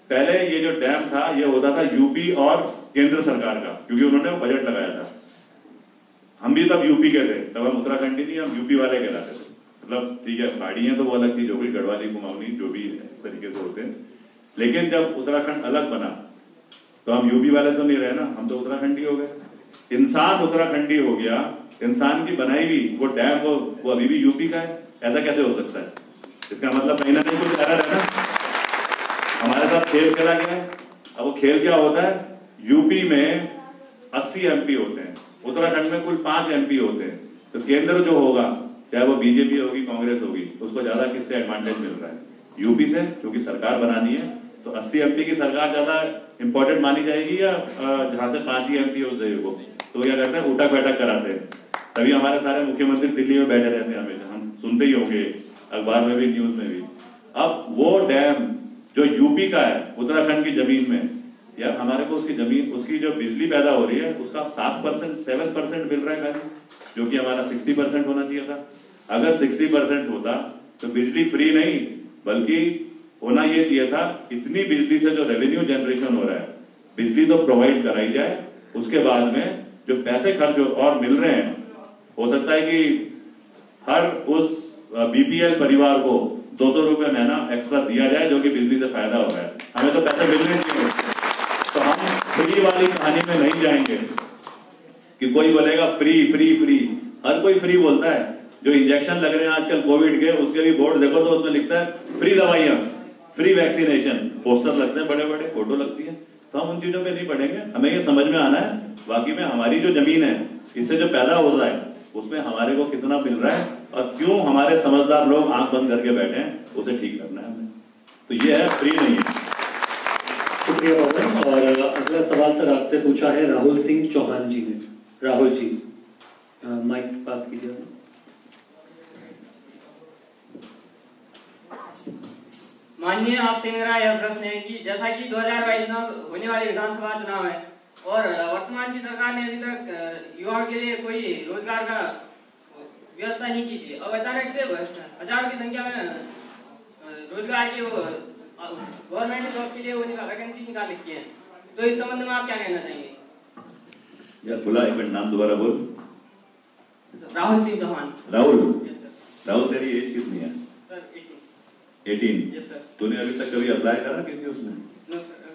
पहले ये जो डैम था ये होता था यूपी और केंद्र सरकार का, क्योंकि उन्होंने वो बजट लगाया था। हम भी तब यूपी के थे, तब हम उत्तराखंडी नहीं, हम यूपी वाले कहलाते थे। मतलब ठीक है, पहाड़ी है तो वो अलग थी, जो भी गढ़वाली कुमाऊनी जो भी इस तरीके से होते हैं, लेकिन जब उत्तराखंड अलग बना तो हम यूपी वाले तो नहीं रहे ना, हम तो उत्तराखंडी हो गए। इंसान उत्तराखंडी हो गया, इंसान की बनाई हुई वो डैम वो अभी भी यूपी का है, ऐसा कैसे हो सकता है? इसका मतलब कहीं ना कहीं कुछ एरर है ना, हमारे साथ खेल खेला गया है। अब वो खेल क्या होता है, यूपी में 80 MP होते हैं, उत्तराखंड में कुल 5 MP होते हैं, तो केंद्र जो होगा चाहे वो बीजेपी होगी कांग्रेस होगी, उसको ज्यादा किससे एडवांटेज मिल रहा है? यूपी से, क्योंकि सरकार बनानी है तो 80 MP की सरकार ज्यादा इंपॉर्टेंट मानी जाएगी, या जहां से 5 ही MP हो जाएगी वो, तो क्या करते हैं उठक बैठक कराते हैं। तभी हमारे सारे मुख्यमंत्री दिल्ली में बैठे रहते हैं, हमेशा हम सुनते ही होंगे अखबार में भी, न्यूज में भी। अब वो डैम जो यूपी का है उत्तराखंड की जमीन में, या हमारे को उसकी जमीन, उसकी जो बिजली पैदा हो रही है उसका 7%, 7% मिल रहा है खाली, जो कि हमारा 60% होना चाहिए था। अगर 60% होता तो बिजली फ्री नहीं, बल्कि होना ये चाहिए था, इतनी बिजली से जो रेवेन्यू जनरेशन हो रहा है, बिजली तो प्रोवाइड कराई जाए, उसके बाद में जो पैसे खर्च और मिल रहे हैं, हो सकता है कि हर उस BPL परिवार को 200 रुपए महीना एक्स्ट्रा दिया जाए, जो कि बिजली से फायदा हो रहा है। हमें तो पैसे मिलने चाहिए, तो हम फ्री वाली कहानी में नहीं जाएंगे कि कोई बोलेगा फ्री फ्री फ्री, हर कोई फ्री बोलता है। जो इंजेक्शन लग रहे हैं आजकल कोविड के, उसके लिए बोर्ड देखो तो उसमें लिखता है फ्री दवाइयां, फ्री वैक्सीनेशन, पोस्टर लगते हैं बड़े बड़े, फोटो लगती है, तो हम उन चीजों पे नहीं पढ़ेंगे। हमें ये समझ में आना है बाकी में हमारी जो जमीन है, इससे जो पैदा हो रहा है उसमें हमारे को कितना मिल रहा है, और क्यों हमारे समझदार लोग आंख बंद करके बैठे हैं, उसे ठीक करना है हमें। तो ये है, फ्री नहीं है।
शुक्रिया पवन। और अगला सवाल सर आपसे पूछा है राहुल सिंह चौहान जी ने। राहुल जी माइक पास कीजिए।
माननीय, आपसे मेरा यह प्रश्न है कि जैसा कि 2022 में होने वाले विधानसभा चुनाव है और वर्तमान की सरकार ने अभी तक युवाओं के लिए कोई रोजगार का व्यवस्था नहीं की थी, अब अचानक से हजारों की संख्या में रोजगार की गवर्नमेंट जॉब के लिए वो वैकेंसी निकाल रखी है, तो इस संबंध में आप क्या कहना चाहेंगे?
यार बोला एक मिनट, नाम दोबारा बोल।
राहुल सिंह चौहान।
राहुल, राहुल तेरी एज कितनी है? 18।
Yes sir.
तूने अभी तक कभी अप्लाई करा किसी उसमें?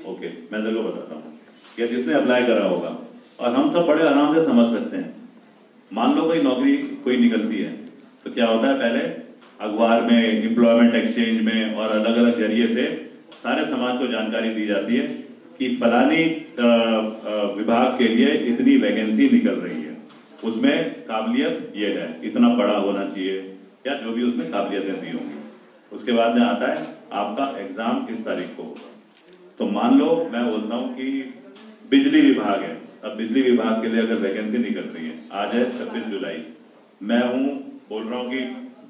ओके, मैं तेरे को बताता हूँ कि जिसने अप्लाई करा होगा, और हम सब बड़े आराम से समझ सकते हैं। मान लो कोई नौकरी कोई निकलती है तो क्या होता है, पहले अखबार में, एम्प्लॉयमेंट एक्सचेंज में और अलग अलग जरिए से सारे समाज को जानकारी दी जाती है कि फलानी विभाग के लिए इतनी वैकेंसी निकल रही है, उसमें काबिलियत ये है, इतना बड़ा होना चाहिए या जो भी उसमें काबिलियतें दी होंगी। उसके बाद में आता है आपका एग्जाम किस तारीख को होगा। तो मान लो मैं बोलता हूँ कि बिजली विभाग है, अब बिजली विभाग के लिए अगर वैकेंसी निकल रही है, आज है 26 जुलाई, मैं हूँ बोल रहा हूँ कि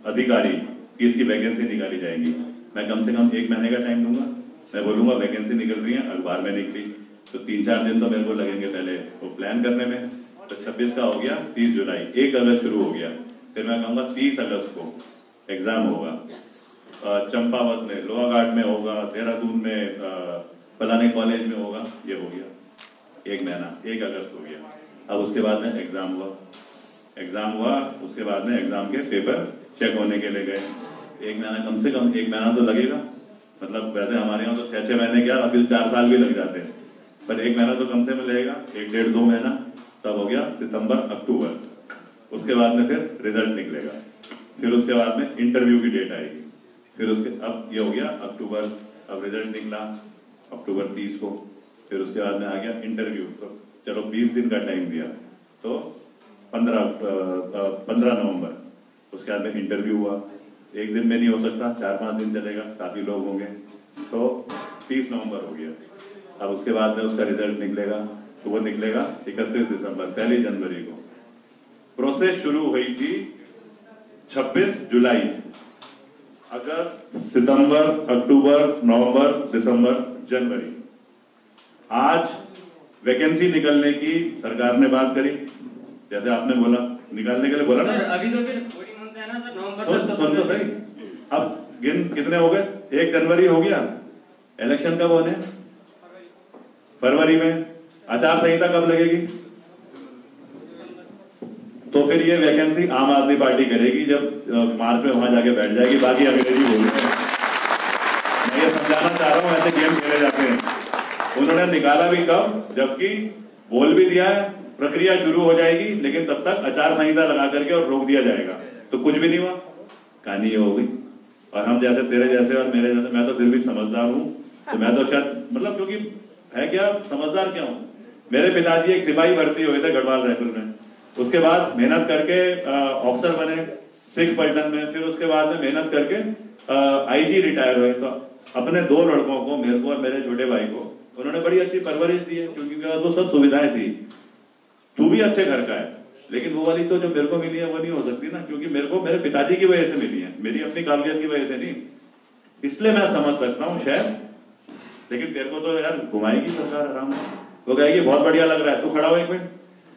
अधिकारी कि इसकी वैकेंसी निकाली जाएगी, मैं कम से कम 1 महीने का टाइम दूंगा। मैं बोलूंगा वैकेंसी निकल रही है, अखबार में निकली तो 3-4 दिन तो मेरे को लगेंगे पहले वो प्लान करने में। तो 26 का हो गया 30 जुलाई, 1 अगस्त शुरू हो गया, फिर मैं कहूँगा 30 अगस्त को एग्जाम होगा, चंपावत में, लोहाघाट में होगा, देहरादून में फलाने कॉलेज में होगा, ये हो गया 1 महीना, 1 अगस्त हो गया। अब उसके बाद में एग्जाम हुआ, उसके बाद में एग्जाम के पेपर चेक होने के लिए गए, 1 महीना, कम से कम 1 महीना तो लगेगा। मतलब वैसे हमारे यहाँ तो 6-6 महीने क्या, अभी 4 साल भी लग जाते हैं, पर 1 महीना तो कम से कम लगेगा, 1-1.5-2 महीना। तब हो गया सितंबर अक्टूबर, उसके बाद में फिर रिजल्ट निकलेगा, फिर उसके बाद में इंटरव्यू की डेट आएगी, फिर उसके अब ये हो गया अक्टूबर, अब रिजल्ट निकला अक्टूबर 30 को, फिर उसके बाद में आ गया इंटरव्यू, तो चलो 20 दिन का टाइम दिया, तो 15 नवंबर, उसके बाद में इंटरव्यू हुआ, 1 दिन में नहीं हो सकता, 4-5 दिन चलेगा, काफी लोग होंगे, तो 30 नवंबर हो गया। अब उसके बाद में उसका रिजल्ट निकलेगा, तो वो निकलेगा 31 दिसंबर, 1 जनवरी को। प्रोसेस शुरू हुई थी 26 जुलाई, अगस्त, सितंबर, अक्टूबर, नवंबर, दिसंबर, जनवरी। आज वैकेंसी निकलने की सरकार ने बात करी, जैसे आपने बोला निकालने के लिए बोला ना,
अभी तो फिर पूरी मंथ है ना सर, नवंबर तक
सुन तो सही। अब कितने हो गए, 1 जनवरी हो गया, इलेक्शन कब होने, फरवरी में, आचार संहिता कब लगेगी, तो फिर ये वैकेंसी आम आदमी पार्टी करेगी जब मार्च में वहां जाके बैठ जाएगी, बाकी अंग्रेजी बोल रहे हैं। मैं ये समझाना चाह रहा हूं, ऐसे गेम खेले जाते हैं। उन्होंने निकाला भी कब, जबकि बोल भी दिया है प्रक्रिया शुरू हो जाएगी, लेकिन तब तक आचार संहिता लगा करके और रोक दिया जाएगा, तो कुछ भी नहीं हुआ, कहानी ये हो गई। और हम जैसे तेरे जैसे और मेरे जैसे, मैं तो फिर भी समझदार हूँ, तो मैं तो शायद मतलब क्योंकि है क्या, समझदार क्या हूँ। मेरे पिताजी एक सिपाही भर्ती हुए थे गढ़वाल रायपुर में, उसके बाद मेहनत करके ऑफिसर बने सिख पलटन में, फिर उसके बाद में मेहनत करके आईजी रिटायर हुए। तो अपने 2 लड़कों को, मेरे को और मेरे छोटे भाई को, उन्होंने बड़ी अच्छी परवरिश दी है, क्योंकि वो सब सुविधाएं थी। तू भी अच्छे घर का है, लेकिन वो वाली तो जो मेरे को मिली है वो नहीं हो सकती ना, क्योंकि मेरे को मेरे पिताजी की वजह से मिली है, मेरी अपनी काबिलियत की वजह से नहीं। इसलिए मैं समझ सकता हूँ शायद, लेकिन तेरे को तो यार घुमाएगी सरकार आराम से, वो कहेगी बहुत बढ़िया लग रहा है, तू खड़ा हो 1 मिनट,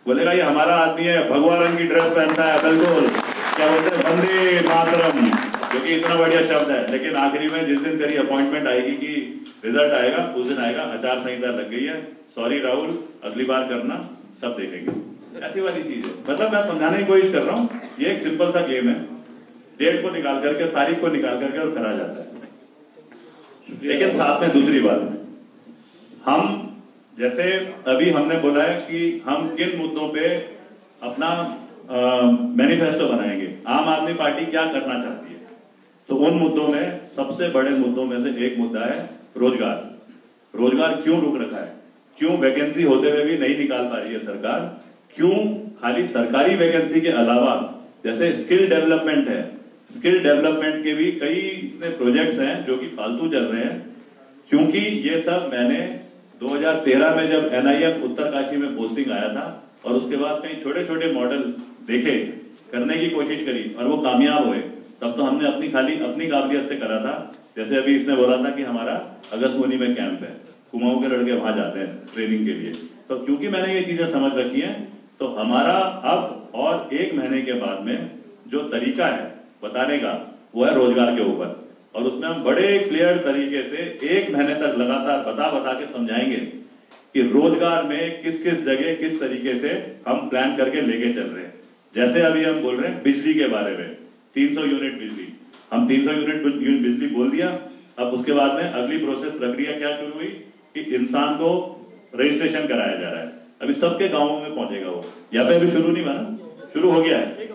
बोलेगा ये हमारा आदमी है, भगवा रंग की ड्रेस पहनता है, बिल्कुल क्या बोलते हैं, वंदे मातरम, क्योंकि इतना बढ़िया शब्द है। लेकिन आखिरी में जिस दिन तेरी अपॉइंटमेंट आएगी कि रिजल्ट आएगा, उस दिन आएगा आचार संहिता लग गई है, सॉरी राहुल, अगली बार करना, सब देखेंगे। ऐसी वाली चीज है। मतलब मैं समझाने की कोशिश कर रहा हूँ, ये एक सिंपल सा गेम है, डेट को निकाल करके, तारीख को निकाल करके और करा जाता है। लेकिन साथ में दूसरी बात, हम जैसे अभी हमने बोला है कि हम किन मुद्दों पे अपना मैनिफेस्टो बनाएंगे, आम आदमी पार्टी क्या करना चाहती है, तो उन मुद्दों में सबसे बड़े मुद्दों में से एक मुद्दा है रोजगार। रोजगार क्यों रुक रखा है, क्यों वैकेंसी होते हुए भी नहीं निकाल पा रही है सरकार, क्यों खाली सरकारी वैकेंसी के अलावा जैसे स्किल डेवलपमेंट है, स्किल डेवलपमेंट के भी कई प्रोजेक्ट्स हैं जो कि फालतू चल रहे हैं। क्योंकि ये सब मैंने 2013 में जब NIM उत्तरकाशी में पोस्टिंग आया था, और उसके बाद कई छोटे छोटे मॉडल देखे, करने की कोशिश करी और वो कामयाब हुए, तब तो हमने अपनी काबिलियत से करा था। जैसे अभी इसने बोला था कि हमारा अगस्मुनी में कैंप है, कुमाऊं के लड़के वहां जाते हैं ट्रेनिंग के लिए, तो क्योंकि मैंने ये चीजें समझ रखी हैं, तो हमारा अब और 1 महीने के बाद में जो तरीका है बताने का, वो है रोजगार के ऊपर, और उसमें हम बड़े क्लियर तरीके से 1 महीने तक लगातार बता के समझाएंगे कि रोजगार में किस किस जगह किस तरीके से हम प्लान करके लेके चल रहे हैं। जैसे अभी हम बोल रहे हैं बिजली के बारे में, 300 यूनिट बिजली, हम 300 यूनिट बिजली बोल दिया। अब उसके बाद में अगली प्रोसेस प्रक्रिया क्या शुरू हुई कि इंसान को रजिस्ट्रेशन कराया जा रहा है। अभी सबके गांवों में पहुंचेगा वो, यहाँ पे अभी शुरू नहीं हुआ ना, शुरू हो गया है,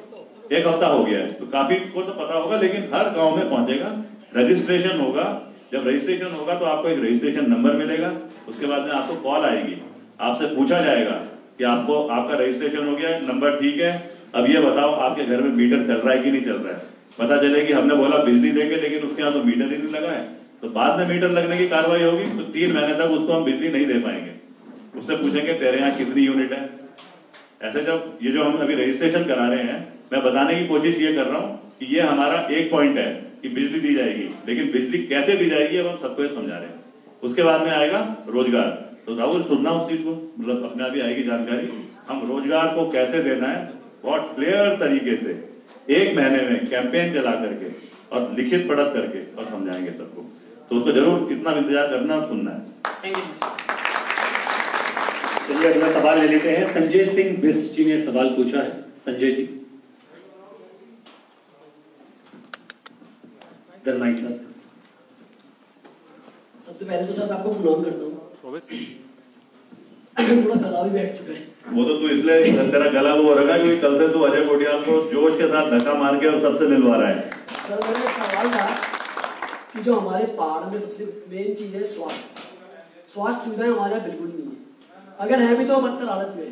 1 हफ्ता हो गया है, तो काफी को तो पता होगा, लेकिन हर गांव में पहुंचेगा, रजिस्ट्रेशन होगा। जब रजिस्ट्रेशन होगा तो आपको एक रजिस्ट्रेशन नंबर मिलेगा, उसके बाद में आपको कॉल आएगी आपसे पूछा जाएगा कि आपको आपका रजिस्ट्रेशन हो गया, नंबर ठीक है, अब ये बताओ आपके घर में मीटर चल रहा है कि नहीं चल रहा है। पता चले कि हमने बोला बिजली देंगे लेकिन उसके यहाँ तो मीटर ही नहीं लगा है, तो बाद में मीटर लगने की कार्रवाई होगी, तो 3 महीने तक उसको हम बिजली नहीं दे पाएंगे। उससे पूछेंगे तेरे यहाँ कितनी यूनिट है। ऐसे जब ये जो हम अभी रजिस्ट्रेशन करा रहे हैं, मैं बताने की कोशिश ये कर रहा हूँ कि ये हमारा एक पॉइंट है कि बिजली दी जाएगी, लेकिन बिजली कैसे दी जाएगी अब हम सबको समझा रहे हैं। उसके बाद में आएगा रोजगार, तो राहुल सुनना उस चीज को, मतलब अपने आप ही आएगी जानकारी। हम रोजगार को कैसे देना है बहुत क्लियर तरीके से 1 महीने में कैंपेन चला करके और लिखित पढ़त करके और समझाएंगे सबको, तो उसको जरूर इतना इंतजार करना और सुनना है।
चलिए अगला सवाल ले लेते हैं। संजय सिंह बिस्ट जी ने सवाल पूछा है। संजय जी
सबसे पहले तो सर आपको प्रणाम करता हूँ। थोड़ा गला भी बैठ चुका है।
वो तो तू इसलिए तेरा गला वो रखा क्योंकि कल से तू अजय कोटियाल को जोश के साथ धक्का मार के और सबसे मिलवा रहा है।
सर मेरा सवाल था कि जो हमारे पहाड़ में सबसे मेन चीज है स्वास्थ्य सुविधाएं हमारे यहाँ बिल्कुल नहीं है, अगर है भी तो बदतर हालत में है।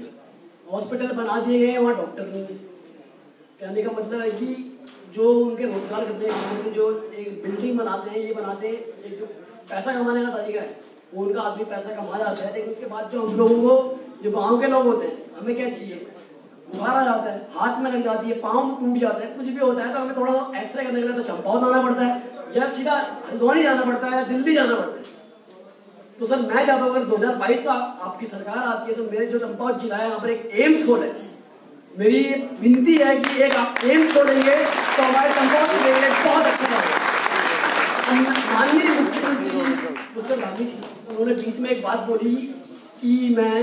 हॉस्पिटल बना दिए गए हैं, वहाँ डॉक्टर नहीं है। कहने का मतलब है कि जो उनके रोजगार करने के जो एक बिल्डिंग बनाते हैं, ये बनाते हैं, एक जो पैसा कमाने का तरीका है वो उनका आदमी पैसा कमा जाता है, लेकिन उसके बाद जो हम लोगों को, जो गांव के लोग होते हैं, हमें क्या चाहिए, बुखार आ जाता है, हाथ में लग जाती है, पाँव टूट जाता है, कुछ भी होता है तो हमें थोड़ा एक्सरे करने के लिए तो चंपावत आना पड़ता है या सीधा हल्द्वानी जाना पड़ता है या दिल्ली जाना पड़ता है। तो सर मैं चाहता हूँ अगर 2022 का आपकी सरकार आती है तो मेरे जो चंपावत जिला है यहाँ पर एक एम्स खोले। मेरी विनती है कि एक आप एम्स खोलेंगे तो हमारे चंपावत के लिए बहुत अच्छा रहेगा। माननीय मुख्यमंत्री जी पुष्कर गांधी जी उन्होंने बीच में एक बात बोली कि मैं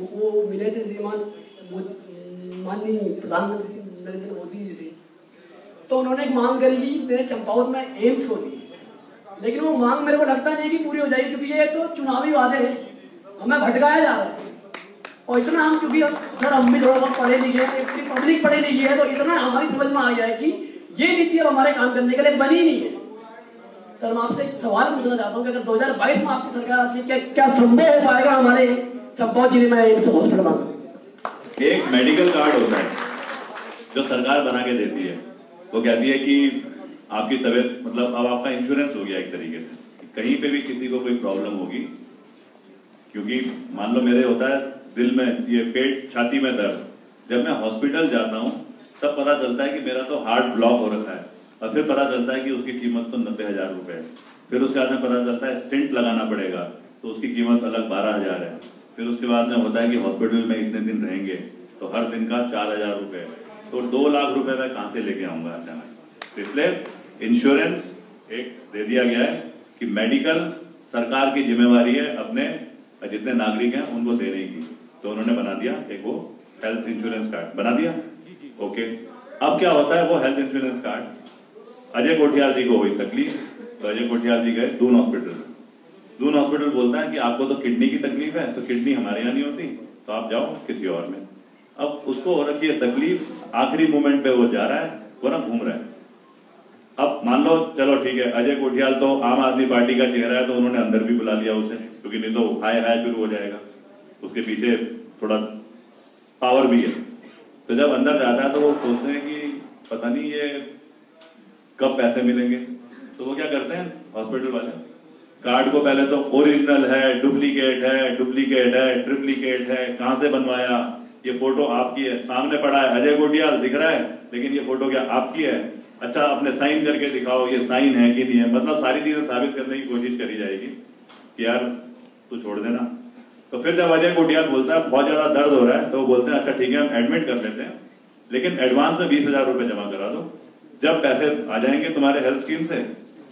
वो मिले थे श्रीमान माननीय प्रधानमंत्री नरेंद्र मोदी जी से, तो उन्होंने एक मांग करी कि मेरे चंपावत में एम्स खोली, लेकिन वो मांग मेरे को लगता नहीं कि पूरी हो जाएगी क्योंकि ये तो चुनावी वादे हैं, हमें भटकाया जा रहा है। और इतना हम क्योंकि सर हम भी थोड़ा बहुत पढ़े लिखे हैं, पूरी पब्लिक पढ़ी लिखी है, तो इतना हमारी समझ में आ गया है कि ये नीति अब हमारे काम करने के लिए बनी नहीं है। सर मैं आपसे एक सवाल पूछना चाहता हूँ कि अगर 2022 में आपकी सरकार आती है क्या संभव हो पाएगा हमारे चंपावत जिले में एम्स हॉस्पिटल बनाना?
एक मेडिकल कार्ड होता है जो सरकार बना के देती है, वो कहती है कि आपकी तबीयत, मतलब अब आपका इंश्योरेंस हो गया एक तरीके से, कहीं पे भी किसी को कोई प्रॉब्लम होगी, क्योंकि मान लो मेरे होता है दिल में ये पेट छाती में दर्द, जब मैं हॉस्पिटल जाता हूँ तब पता चलता है कि मेरा तो हार्ट ब्लॉक हो रखा है, और फिर पता चलता है कि उसकी कीमत तो 90,000 रुपए है। फिर उसके बाद में पता चलता है स्टेंट लगाना पड़ेगा तो उसकी कीमत अलग 12,000 है। फिर उसके बाद में होता है कि हॉस्पिटल में इतने दिन रहेंगे तो हर दिन का 4,000 रुपए, तो 2 लाख रुपए मैं कहाँ से लेके आऊंगा अचानक। इसलिए इंश्योरेंस एक दे दिया गया है कि मेडिकल सरकार की जिम्मेवारी है अपने जितने नागरिक हैं उनको देने की, तो उन्होंने बना दिया एक वो हेल्थ इंश्योरेंस कार्ड बना दिया। ओके, अब क्या होता है वो health insurance card, Ajay Kotiyal ji को हुई तकलीफ तो अजय कोटियाल जी गए दून हॉस्पिटल। दून हॉस्पिटल बोलता है कि आपको तो किडनी की तकलीफ है, तो किडनी हमारे यहाँ नहीं होती, तो आप जाओ किसी और में। अब उसको हो रखी है तकलीफ, आखिरी मोमेंट पे वो जा रहा है, वो ना घूम रहा है। अब मान लो चलो ठीक है, अजय कोटियाल तो आम आदमी पार्टी का चेहरा है तो उन्होंने अंदर भी बुला लिया उसे, क्योंकि नहीं तो हाय हाय शुरू हो जाएगा, उसके पीछे थोड़ा पावर भी है। तो जब अंदर जाता है तो वो सोचते हैं कि पता नहीं ये कब पैसे मिलेंगे, तो वो क्या करते हैं हॉस्पिटल वाले, कार्ड को पहले तो ओरिजिनल है, डुप्लीकेट है, डुप्लीकेट है, ट्रिप्लीकेट है, कहां से बनवाया, ये फोटो आपकी है, सामने पड़ा है अजय कोटियाल दिख रहा है, लेकिन ये फोटो क्या आपकी है, अच्छा अपने साइन करके दिखाओ ये साइन है कि नहीं है, मतलब सारी चीजें साबित करने की कोशिश करी जाएगी कि यार तू छोड़ देना। तो फिर जब अजय कोटियाल बोलता है बहुत ज्यादा दर्द हो रहा है, तो वो बोलते हैं अच्छा ठीक है हम एडमिट कर लेते हैं, लेकिन एडवांस में 20,000 रुपए जमा करा दो, जब पैसे आ जाएंगे तुम्हारे हेल्थ स्कीम से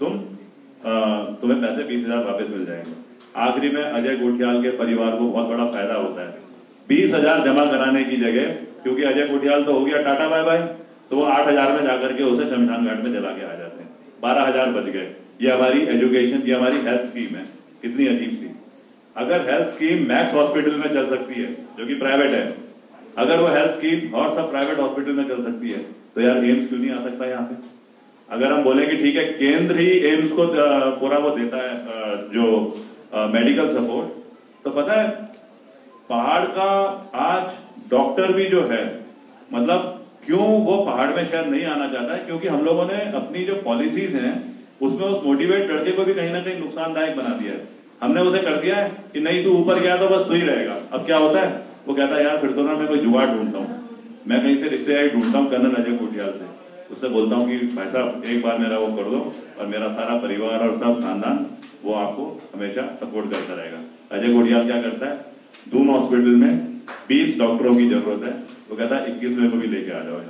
तुम्हें पैसे 20,000 वापस मिल जाएंगे। आखिरी में अजय कोटियाल के परिवार को बहुत बड़ा फायदा होता है, 20,000 जमा कराने की जगह, क्योंकि अजय कोटियाल तो हो गया टाटा बाय बाय, तो वो 8,000 में जाकर के उसे शमशान घाट में जला के आ जाते हैं, 12,000 बच गए। ये हमारी एजुकेशन, ये हमारी हेल्थ स्कीम है, कितनी अजीब सी। अगर हेल्थ स्कीम मैक्स हॉस्पिटल में चल सकती है जो कि प्राइवेट है, अगर वो हेल्थ स्कीम और सब प्राइवेट हॉस्पिटल में चल सकती है, तो यार एम्स क्यों नहीं आ सकता यहाँ पे? अगर हम बोले कि ठीक है केंद्र ही एम्स को पूरा वो देता है जो मेडिकल सपोर्ट, तो पता है पहाड़ का आज डॉक्टर भी जो है, मतलब क्यों वो पहाड़ में शायद नहीं आना चाहता है, क्योंकि हम लोगों ने अपनी जो पॉलिसीज हैं उसमें उस मोटिवेट लड़के को भी कहीं ना कहीं नुकसानदायक बना दिया है। हमने उसे कर दिया है कि नहीं तू ऊपर गया तो बस तू ही रहेगा। अब क्या होता है, वो कहता है यार फिर तो ना मैं कोई जुगाड़ ढूंढता हूँ, मैं कहीं से रिश्तेदारी ढूंढता हूँ कर्नल अजय कोटियाल से, उससे बोलता हूँ कि भाई साहब एक बार मेरा वो कर दो और मेरा सारा परिवार और सब खानदान वो आपको हमेशा सपोर्ट करता रहेगा। अजय कोटियाल क्या करता है, दून हॉस्पिटल में 20 डॉक्टरों की जरूरत है, वो कहता है 21वें को भी लेके आ जाओ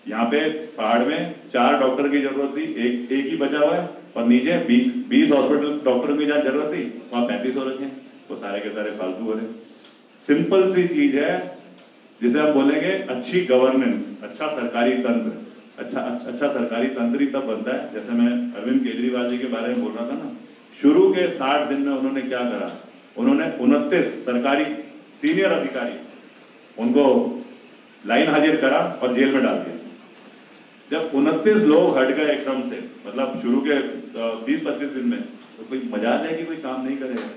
यहाँ पे पहाड़ में 4 डॉक्टर की जरूरत थी, एक ही बचा हुआ है, और नीचे 20 हॉस्पिटल डॉक्टरों की जहाँ जरूरत थी वहां 35 हो रखे, वो सारे के सारे फालतू हो रहे। सिंपल सी चीज है जिसे हम बोलेंगे अच्छी गवर्नेंस, अच्छा सरकारी तंत्र। अच्छा सरकारी तंत्र ही तब बनता है, जैसे मैं अरविंद केजरीवाल जी के बारे में बोल रहा था ना, शुरू के 60 दिन में उन्होंने क्या करा, उन्होंने 29 सरकारी सीनियर अधिकारी उनको लाइन हाजिर करा और जेल में डाल दिया। जब 29 लोग हट गए एकदम से, मतलब शुरू के 20-25 दिन में, तो कोई मजाल है कि कोई काम नहीं करेगा?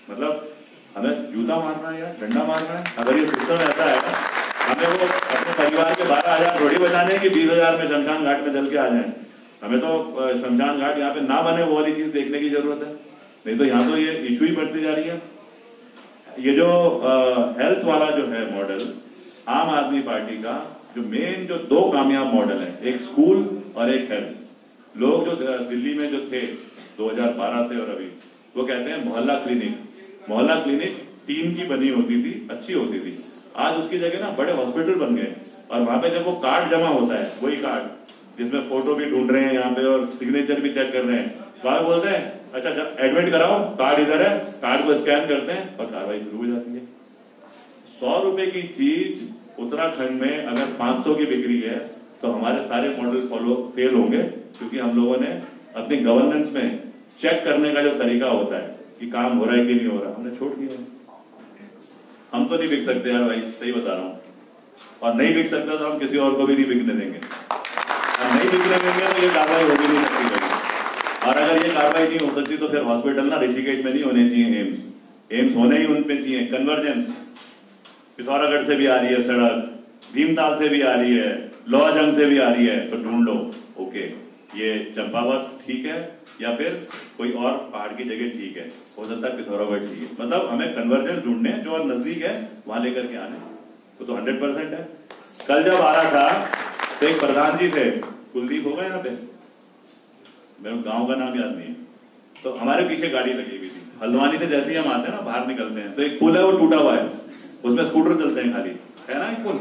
मतलब हमें जूता मारना है या डंडा मारना है? अगर ये सिस्टम ऐसा है, हमें वो अपने परिवार के 12,000 थोड़ी बचाने की 20,000 में शमशान घाट में जल के आ जाए। हमें तो शमशान घाट यहाँ पे ना बने वो वाली चीज देखने की जरूरत है, नहीं तो यहाँ तो ये इशू ही बढ़ती जा रही है। ये जो हेल्थ वाला जो है मॉडल, आम आदमी पार्टी का जो मेन जो 2 कामयाब मॉडल है, एक स्कूल और एक हेल्थ। लोग जो दिल्ली में जो थे 2012 से और अभी, वो कहते हैं मोहल्ला क्लिनिक टीम की बनी होती थी, अच्छी होती थी। आज उसकी जगह ना बड़े हॉस्पिटल बन गए, और वहां पे जब वो कार्ड जमा होता है, वही कार्ड जिसमें फोटो भी ढूंढ रहे हैं यहाँ पे और सिग्नेचर भी चेक कर रहे हैं, वहां बोलते हैं अच्छा एडमिट कराओ, कार्ड इधर है, कार्ड को स्कैन करते हैं और कार्रवाई शुरू हो जाती है। 100 रुपए की चीज उत्तराखंड में अगर 500 की बिक्री है तो हमारे सारे मॉडल फेल होंगे, क्योंकि हम लोगों ने अपनी गवर्नेंस में चेक करने का जो तरीका होता है कि काम हो रहा है कि नहीं हो रहा, हमने छोड़ दिया। हम तो नहीं बिक सकते यार भाई, सही बता रहा हूँ, और नहीं बिक सकता तो हम किसी और को भी नहीं बिकने देंगे, और नहीं बिकने देंगे तो ये कार्रवाई हो भी नहीं सकती। और अगर ये कार्रवाई नहीं हो सकती तो फिर हॉस्पिटल ना ऋषिकेश में नहीं होने चाहिए, एम्स होने ही उन पे चाहिए। कन्वर्जेंस पिथौरागढ़ से भी आ रही है सड़क, भीमताल से भी आ रही है, लोहाजंग से भी आ रही है, तो ढूंढ लो ओके ये चंपावत ठीक है या फिर कोई और पहाड़ की जगह ठीक है, हो सकता है पिथौरागढ़ ठीक है। मतलब हमें कन्वर्जेंस ढूंढने जो नजदीक है वहां लेकर के आने, तो 100% है। कल जब आ रहा था तो एक प्रधान जी थे, कुलदीप होगा यहाँ पे, मेरे गांव का नाम याद नहीं है, तो हमारे पीछे गाड़ी लगी हुई थी। हल्द्वानी से जैसे ही हम आते हैं ना, बाहर निकलते हैं तो एक पुल है वो टूटा हुआ है, उसमें स्कूटर चलते हैं खाली, है ना एक पुल।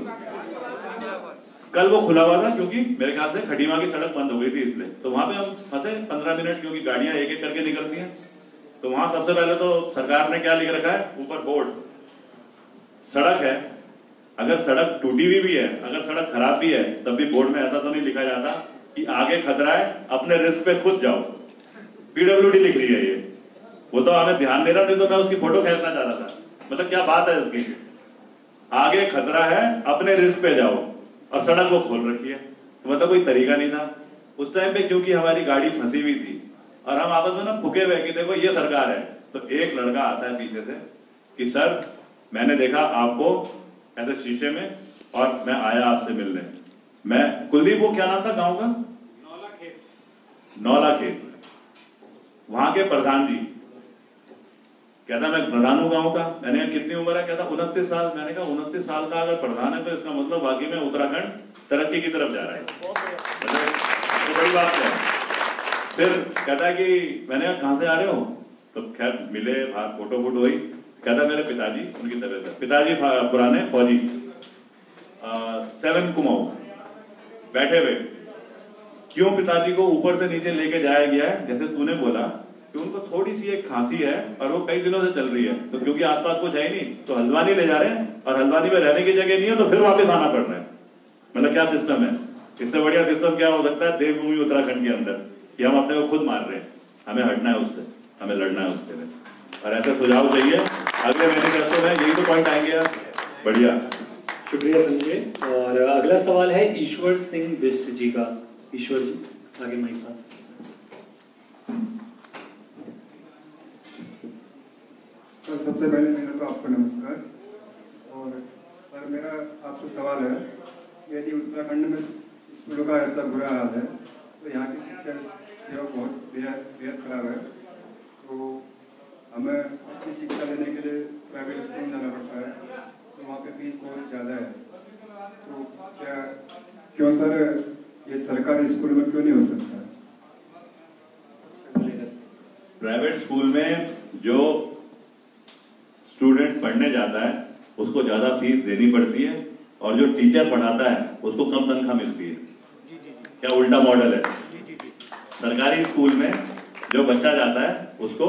कल वो खुला हुआ था क्योंकि मेरे ख्याल से खटीमा की सड़क बंद हो गई थी, इसलिए तो वहां पे हम फंसे 15 मिनट, क्योंकि गाड़ियां एक एक करके निकलती हैं। तो वहां सबसे पहले तो सरकार ने क्या लिख रखा है ऊपर बोर्ड, सड़क है, अगर सड़क टूटी हुई भी है, अगर सड़क खराब भी है, तब भी बोर्ड में ऐसा तो नहीं लिखा जाता कि आगे खतरा है अपने रिस्क पे खुद जाओ। पीडब्ल्यूडी लिख रही है ये, वो तो हमें ध्यान दे रहा, नहीं तो मैं उसकी फोटो खींचना चाह रहा था। मतलब क्या बात है इसकी, आगे खतरा है अपने रिस्क पे जाओ, और सड़क वो खोल रखी है। तो मतलब कोई तरीका नहीं था उस टाइम पे, क्योंकि हमारी गाड़ी फंसी हुई थी और हम आपस में ना फुके हुए कि देखो ये सरकार है। तो एक लड़का आता है पीछे से कि सर मैंने देखा आपको ऐसे शीशे में और मैं आया आपसे मिलने। मैं कुलदीप, वो क्या नाम था गांव का? नौला खेत। वहां के प्रधान जी कहता मैं प्रधान हूं गांव का। मैंने कहा कितनी उम्र है? कहता 29 साल। मैंने कहा 29 साल का अगर प्रधान है तो इसका मतलब वाकई में उत्तराखंड तरक्की की तरफ जा रहा है, तो बड़ी बात है। फिर कहता है कि मैंने कहा कहां से आ रहे हो? तो खैर मिले, फोटो हुई। कहता मेरे पिताजी, उनकी तबीयत है, पिताजी पुराने फौजी 7 कुमाऊं बैठे हुए। क्यों पिताजी को ऊपर से नीचे लेके जाया गया है? जैसे तूने बोला कि उनको थोड़ी सी एक खांसी है और वो कई दिनों से चल रही है, तो क्योंकि आसपास कुछ है ही नहीं तो हल्द्वानी ले जा रहे हैं, और हल्द्वानी में रहने की जगह नहीं है तो फिर वापस आना पड़ रहा है। मतलब क्या सिस्टम है? इससे बढ़िया सिस्टम क्या हो सकता है देवभूमि उत्तराखंड के अंदर, कि हम अपने को खुद मार रहे हैं, हमें हटना है उससे, हमें लड़ना है उसके लिए। और ऐसे सुझाव चाहिए अगले मैनिफेस्टो में, यही तो पॉइंट आएंगे यार। बढ़िया,
शुक्रिया संजय। और अगला सवाल है ईश्वर सिंह बिष्ट जी का। ईश्वर जी आगे माइक पास।
सबसे पहले मेरा तो आपको नमस्कार। मेरा आपसे सवाल है, यदि उत्तराखंड में स्कूलों का ऐसा बुरा हाल है तो यहाँ की शिक्षा सेवा बहुत बेहद खराब है, तो हमें अच्छी शिक्षा लेने के लिए प्राइवेट स्कूल जाना पड़ता है, तो वहाँ पे फीस बहुत ज़्यादा है। तो क्या क्यों सर ये सरकारी स्कूल में क्यों नहीं हो सकता?
प्राइवेट स्कूल में जो स्टूडेंट पढ़ने जाता है उसको ज्यादा फीस देनी पड़ती है और जो टीचर पढ़ाता है उसको कम तनख्वाह मिलती है। क्या उल्टा मॉडल है? सरकारी स्कूल में जो बच्चा जाता है उसको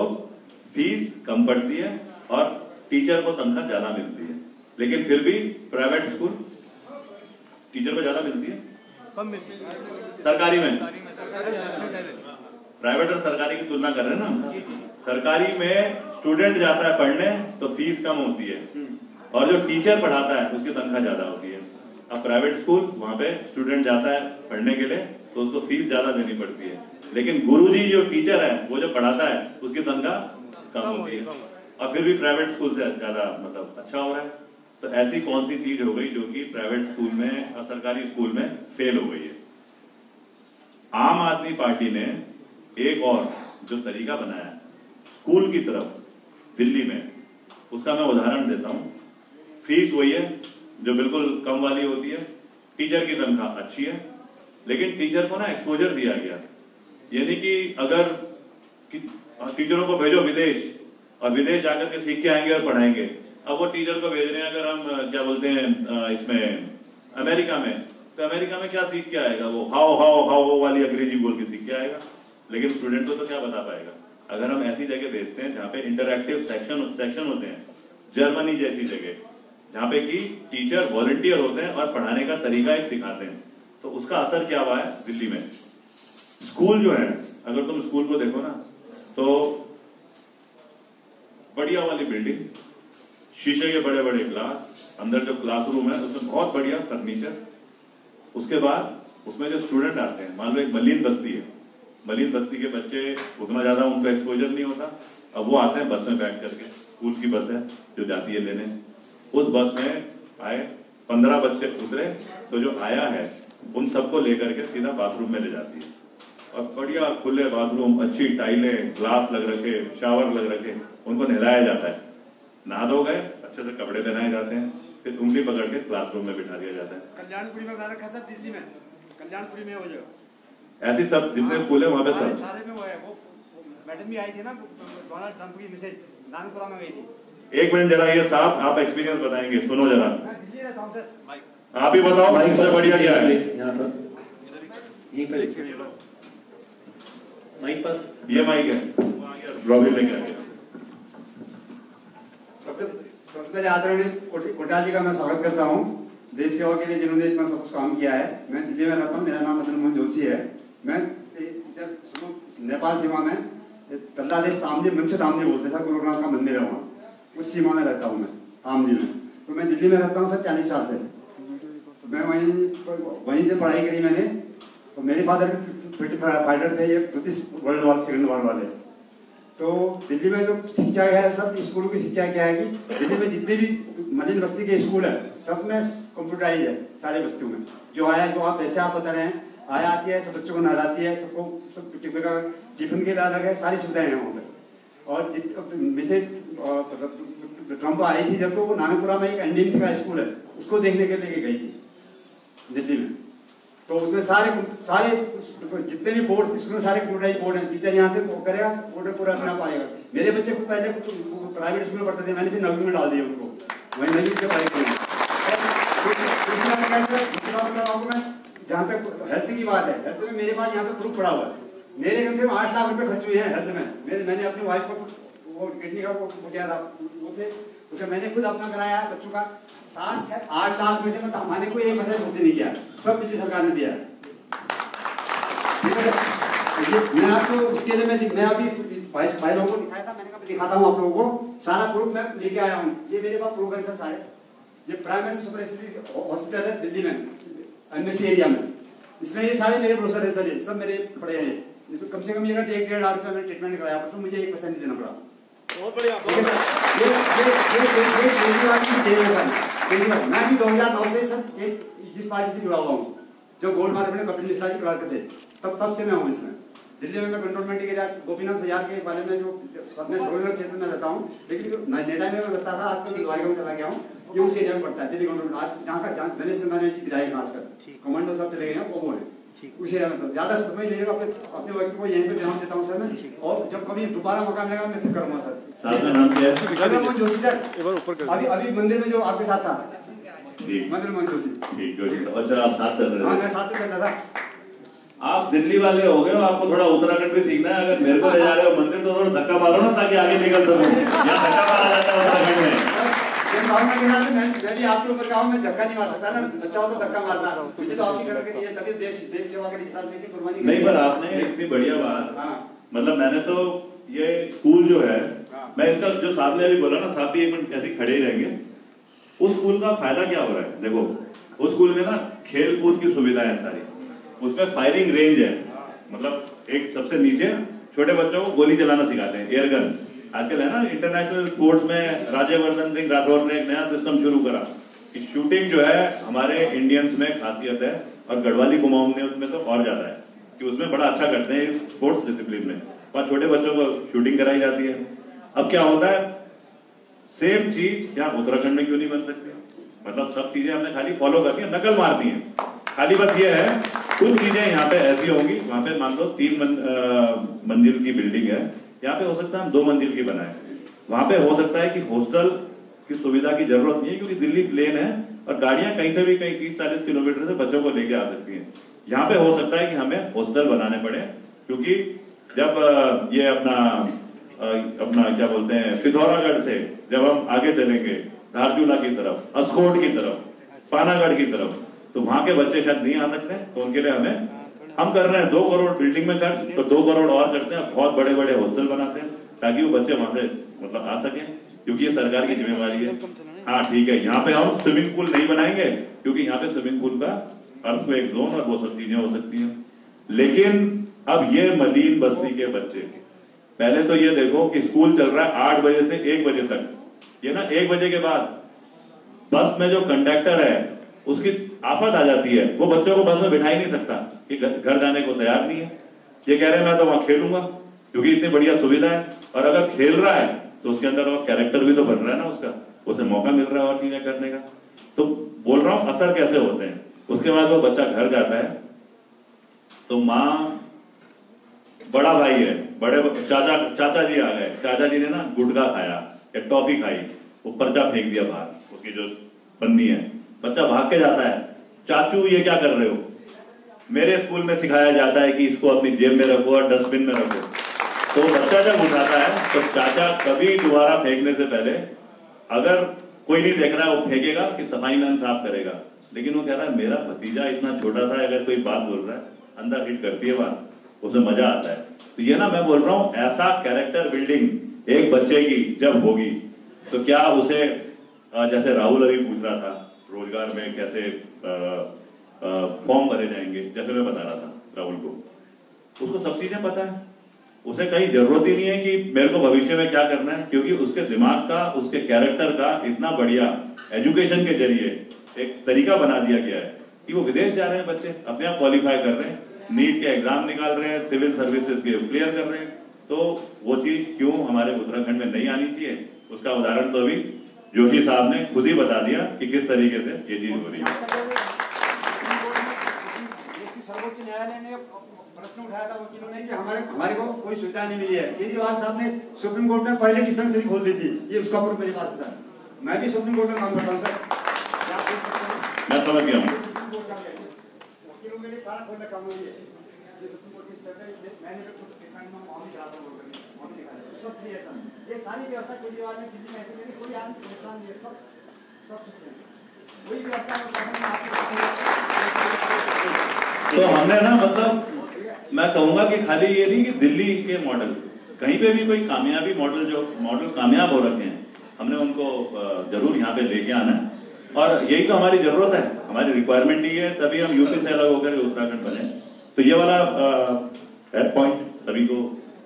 फीस कम पड़ती है और टीचर को तनख्वाह ज्यादा मिलती है, लेकिन फिर भी प्राइवेट स्कूल टीचर को ज्यादा मिलती है,
कम मिलती है
सरकारी में। प्राइवेट और सरकारी की तुलना कर रहे हैं ना। सरकारी में स्टूडेंट जाता है पढ़ने तो फीस कम होती है और जो टीचर पढ़ाता है उसकी तनख्वाह ज्यादा होती है। अब प्राइवेट स्कूल वहां पे स्टूडेंट जाता है पढ़ने के लिए तो उसको फीस ज्यादा देनी पड़ती है, लेकिन गुरुजी जो टीचर है वो जो पढ़ाता है उसकी तनख्वाह कम होती है और फिर भी प्राइवेट स्कूल से ज्यादा मतलब अच्छा हो रहा है। तो ऐसी कौन सी चीज हो गई जो कि प्राइवेट स्कूल में और सरकारी स्कूल में फेल हो गई है? आम आदमी पार्टी ने एक और जो तरीका बनाया स्कूल की तरफ दिल्ली में, उसका मैं उदाहरण देता हूं। फीस वही है जो बिल्कुल कम वाली होती है, टीचर की तनख्वाह अच्छी है, लेकिन टीचर को ना एक्सपोजर दिया गया, यानी कि अगर टीचरों को भेजो विदेश और विदेश जाकर के सीख के आएंगे और पढ़ाएंगे। अब वो टीचर को भेज रहे हैं अगर हम क्या बोलते हैं इसमें अमेरिका में, तो अमेरिका में क्या सीख के आएगा? वो हाउ हाउ हाउ वाली अंग्रेजी बोल के सीख के आएगा, लेकिन स्टूडेंट को तो क्या बता पाएगा? अगर हम ऐसी जगह भेजते हैं जहाँ पे इंटरैक्टिव सेक्शन होते हैं, जर्मनी जैसी जगह जहाँ पे कि टीचर वॉलंटियर होते हैं और पढ़ाने का तरीका एक सिखाते हैं, तो उसका असर क्या हुआ है दिल्ली में? स्कूल जो है, अगर तुम स्कूल को देखो ना तो बढ़िया वाली बिल्डिंग, शीशे के बड़े बड़े ग्लास, अंदर जो क्लासरूम है उसमें बहुत बढ़िया फर्नीचर, उसके बाद उसमें जो स्टूडेंट आते हैं, मान लो एक मलिन बस्ती है, मलिन बस्ती के बच्चे उतना ज्यादा उनको एक्सपोजर नहीं होता, अब वो आते हैं बस में बैठ करके, स्कूल की बस है जो जाती है लेने, उस बस में आए 15 बच्चे उतरे तो जो आया है उन सबको लेकर के सीधा बाथरूम में ले जाती है और बढ़िया खुले बाथरूम, अच्छी टाइलें, ग्लास लग रखे, शावर लग रखे, उनको नहलाया जाता है, नहा धो गए, अच्छे से कपड़े पहनाए जाते हैं, फिर उंगली पकड़ के क्लासरूम में बिठा दिया जाता है।
कल्याणपुरी में रखा सर, दिल्ली में कल्याणपुरी में हो जाए
ऐसी सब जितने स्कूल है वहाँ पे सब
सारे में वो है। वो मैडम भी आई थी ना डोनाल्ड ट्रंप की मिसेज, नानपुरा में गई थी।
एक मिनट जरा, ये साहब आप एक्सपीरियंस बताएंगे, सुनो जरा।
मैं दिल्ली रहता हूँ सर।
आप ही बताओ सबसे बढ़िया क्या है? ये माइक है, रॉबी लेके आएगा।
सबसे पहले आदरणीय कोटाल जी का मैं स्वागत करता हूँ देश सेवा के लिए, जिन्होंने इतना सब कुछ काम किया है। मैं दिल्ली में रहता हूँ, मेरा नाम मदन मोहन जोशी है। मैं नेपाल सीमा में तल्लादेश तामली, मंच तामली बोलते था, गुरुग्राम का मंदिर है वहाँ, उस सीमा में रहता हूँ मैं, तामली में। तो मैं दिल्ली में रहता हूँ सर 40 साल से। तो मैं वहीं से पढ़ाई करी मैंने। तो मेरे फादर फाइटर थे, ये British world war, second war वाले। तो दिल्ली में जो शिक्षा है, सब स्कूलों की शिक्षा क्या है कि दिल्ली में जितने भी मलिन बस्ती के स्कूल है सब में कंप्यूटराइज है, सारे बस्तियों में। जो आया, जो आप जैसे आप बता रहे हैं, आया आती है, सब बच्चों को नहलाती है, सबको सब टिफिन के लिए अलग है, सारी सुविधाएं हैं वहाँ पर। और मिसेज ट्रम्प आई थी जब, तो वो नानकपुरा में एक एनडीएमसी का स्कूल है, उसको देखने के लिए गई थी दिल्ली में। तो उसमें सारे जितने भी बोर्ड स्कूल, सारे कंप्यूटराइज बोर्ड हैं। टीचर यहाँ से करेगा, बोर्ड पूरा अपना पाएगा। मेरे बच्चे को पहले प्राइवेट स्कूल में पढ़ते थे, मैंने भी 9वीं में डाल दिया उनको, वही 9वीं से पढ़ाई करी। जहाँ तक हेल्थ की बात है, हेल्थ में मेरे पास यहाँ पे प्रूफ पड़ा हुआ है। मेरे कम से कम 8 लाख रुपए खर्च हुए हैं हेल्थ में। मैंने अपनी वाइफ को वो किडनी का वो किया था, उसे मैंने खुद अपना कराया है बच्चों का। 7-8 लाख में से मतलब हमारे को 1 पैसा खर्च नहीं किया, सब दिल्ली सरकार ने दिया है। मैं आपको उसके लिए मैं अभी भाई लोगों को दिखाया था, मैंने कहा दिखाता हूँ आप लोगों को, सारा प्रूफ मैं लेके आया हूँ। ये मेरे पास प्रूफ है सर सारे। ये प्राइमरी सुपर स्पेशलिटी हॉस्पिटल है दिल्ली में, एमएससी एरिया में। इसमें ये सारे मेरे ब्रोशर है सर, ये सब मेरे पड़े हैं। इसमें कम से कम ये 1.5 लाख रुपये मैंने ट्रीटमेंट कराया, पर मुझे 1 पैसा नहीं देना पड़ा। बहुत बढ़िया। मैं भी 2009 से सर जिस पार्टी से जुड़ा हुआ हूँ, जो गोल्ड मार्केट में कपिल मिश्रा जी कराते थे, तब से मैं हूँ इसमें। दिल्ली में मैं कंटोनमेंट एरिया गोपीनाथ बाजार के बारे में जो अपने छोटे क्षेत्र में रहता हूँ, लेकिन नेता में रहता था, आजकल द्वारका में चला गया हूँ, ये उस एरिया में पड़ता है दिल्ली कंटोनमेंट। आज जहाँ मैंने विधायक खासकर कमांडो सब चले गए हैं, वो बोले उस एरिया में ज्यादा समय लेगा, अपने व्यक्ति को यहीं पे ध्यान देता हूँ सर मैं, और जब कभी दोबारा मौका मिलेगा मैं फिर करूँगा सर। जोशी सर अभी मंदिर में जो आपके साथ था, मंदिर में जोशी।
अच्छा, आप साथ चल रहे थे?
हाँ, मैं साथ चल रहा था।
आप दिल्ली वाले हो गए हो, आपको थोड़ा उत्तराखंड भी सीखना है। अगर मेरे को ले जा रहे हो मंदिर तो थोड़ा धक्का मारो ना, ताकि आगे निकल सकूं। यहाँ धक्का मारा जाता है उत्तराखंड में।
मैं भी आपके ऊपर कहूँ, मैं धक्का नहीं मार सकता ना, बच्चा हो तो धक्का मारता। मुझे तो आपकी करके दिए, तभी देश सेवा के साथ में कुर्बानी
नहीं, पर आपने इतनी बढ़िया बात, मतलब मैंने तो ये स्कूल जो है, मैं इसका जो साहब ने अभी बोला ना, साहब भी एक मिनट ऐसे खड़े ही रहेंगे। उस स्कूल का फायदा क्या हो रहा है? देखो, उस स्कूल में ना खेल कूद की सुविधाएं है सारी, उसमें फायरिंग रेंज है, मतलब एक सबसे नीचे छोटे बच्चों को गोली चलाना सिखाते हैं, एयरगन। आजकल है ना इंटरनेशनल स्पोर्ट्स में राज्यवर्धन सिंह राठौर ने एक नया सिस्टम शुरू करा कि शूटिंग जो है हमारे इंडियंस में खासियत है, और गढ़वाली कुमाऊं ने उसमें तो और ज्यादा है कि उसमें बड़ा अच्छा करते हैं इस स्पोर्ट्स डिसिप्लिन में, और छोटे बच्चों को शूटिंग कराई जाती है। अब क्या होता है, सेम चीज यहाँ उत्तराखंड में क्यों नहीं बन सकती? मतलब सब चीजें हमने खाली फॉलो करनी है, नकल मारती है खाली। बस ये है कुछ चीजें यहाँ पे ऐसी होंगी, वहां पे मान लो 3 मंजिल की बिल्डिंग है, यहाँ पे हो सकता है हम 2 मंजिल की बनाए। वहां पे हो सकता है कि हॉस्टल की सुविधा की जरूरत नहीं है, क्योंकि दिल्ली प्लेन है और गाड़ियां कहीं से भी कहीं 30-40 किलोमीटर से बच्चों को लेके आ सकती हैं। यहाँ पे हो सकता है कि हमें हॉस्टल बनाने पड़े, क्योंकि जब ये अपना क्या बोलते हैं, पिथौरागढ़ से जब हम आगे चलेंगे धारचूला की तरफ, अस्कोट की तरफ, पानागढ़ की तरफ, तो वहां के बच्चे शायद नहीं आ सकते। तो उनके लिए हम कर रहे हैं 2 करोड़ बिल्डिंग में खर्च, तो 2 करोड़ और करते हैं, बहुत बड़े बड़े हॉस्टल बनाते हैं, ताकि वो बच्चे वहां से मतलब आ सकें, क्योंकि ये सरकार की जिम्मेवारी है। हाँ ठीक है, यहाँ पे हम स्विमिंग पूल नहीं बनाएंगे, क्योंकि यहाँ पे स्विमिंग पूल का अर्थक्वेक जोन और वो सब चीजें हो सकती हैं। लेकिन अब ये मलिन बस्ती के बच्चे, पहले तो ये देखो कि स्कूल चल रहा है 8 बजे से 1 बजे तक, ये ना 1 बजे के बाद बस में जो कंडक्टर है उसकी आफत आ जाती है, वो बच्चों को बस में बिठा ही नहीं सकता कि घर जाने को तैयार नहीं है। ये कह रहे हैं मैं तो वहां खेलूंगा, क्योंकि इतनी बढ़िया सुविधा है, और अगर खेल रहा है तो उसके अंदर वो कैरेक्टर भी तो बन रहा है ना, उसका उसे मौका मिल रहा है और चीजें करने का। तो बोल रहा हूं असर कैसे होते हैं। उसके बाद वो बच्चा घर जाता है तो माँ, बड़ा भाई है, बड़े चाचा जी आ गए, चाचा जी ने ना गुटखा खाया या टॉफी खाई, वो पर्चा फेंक दिया बाहर, उसकी जो बंदी है, बच्चा भाग के जाता है, चाचू ये क्या कर रहे हो? मेरे स्कूल में सिखाया जाता है कि इसको अपनी जेब में रखो और डस्टबिन में रखो। तो बच्चा जब उठाता है तो चाचा कभी दोबारा फेंकने से पहले, अगर कोई नहीं देख रहा है, वो फेंकेगा कि सफाई मैन साफ करेगा। लेकिन वो कह रहा है मेरा भतीजा इतना छोटा सा, अगर कोई बात बोल रहा है, अंदर हिट करती है बात, उसे मजा आता है। तो ये ना मैं बोल रहा हूं, ऐसा कैरेक्टर बिल्डिंग एक बच्चे की जब होगी, तो क्या उसे, जैसे राहुल अभी पूछ रहा था रोजगार में कैसे फॉर्म भरे जाएंगे, जैसे मैं बता रहा था राहुल को, उसको सब चीजें पता है, उसे कहीं जरूरत ही नहीं है कि मेरे को भविष्य में क्या करना है, क्योंकि उसके दिमाग का, उसके कैरेक्टर का इतना बढ़िया एजुकेशन के जरिए एक तरीका बना दिया गया है कि वो विदेश जा रहे हैं बच्चे, अपने आप क्वालिफाई कर रहे हैं, नीट के एग्जाम निकाल रहे हैं, सिविल सर्विसेज के क्लियर कर रहे हैं। तो वो चीज क्यों हमारे उत्तराखंड में नहीं आनी चाहिए, उसका उदाहरण तो अभी जोशी साहब ने खुद ही बता दिया कि किस तरीके से ये चीज हो रही है।
सर्वोच्च न्यायालय ने प्रश्न उठाया था वकीलों ने कि हमारे को कोई सुविधा नहीं मिली है। केजरीवाल साहब ने सुप्रीम कोर्ट में पहले डिस्पेंसरी खोल दी थी, ये उसका प्रूफ मेरे पास सर। मैं भी सुप्रीम कोर्ट में काम करता हूँ सर,
मैं समझ गया हूँ।
वकीलों के लिए सारा खोलने काम हुई है, सब फ्री है सर। ये सारी व्यवस्था केजरीवाल ने दिल्ली में ऐसे नहीं, कोई आदमी परेशान नहीं है, सब वही व्यवस्था।
तो हमने ना, मतलब मैं कहूंगा कि खाली ये नहीं कि दिल्ली के मॉडल, कहीं पे भी कोई कामयाबी मॉडल, जो मॉडल कामयाब हो रखे हैं, हमने उनको जरूर यहाँ पे लेके आना है, और यही तो हमारी जरूरत है, हमारी रिक्वायरमेंट ही है, तभी हम यूपी से अलग होकर उत्तराखंड बने। तो ये वाला एट पॉइंट सभी को,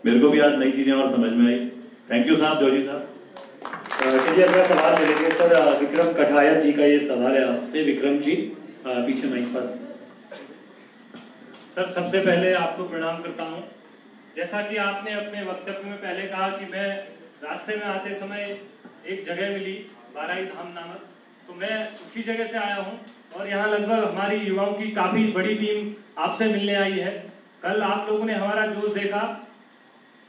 मेरे को भी आज नई चीजें और समझ में आई। थैंक यू साहब, जोशी साहब।
चलिए अगला सवाल ले लेंगे सर। विक्रम कठायत जी का ये सवाल है आपसे। विक्रम जी पीछे माइक पास।
सर सबसे पहले आपको प्रणाम करता हूं। जैसा कि आपने अपने वक्तव्य में पहले कहा कि मैं रास्ते में आते समय एक जगह मिली बाराही धाम नामक, तो मैं उसी जगह से आया हूं और यहाँ लगभग हमारी युवाओं की काफ़ी बड़ी टीम आपसे मिलने आई है। कल आप लोगों ने हमारा जोश देखा।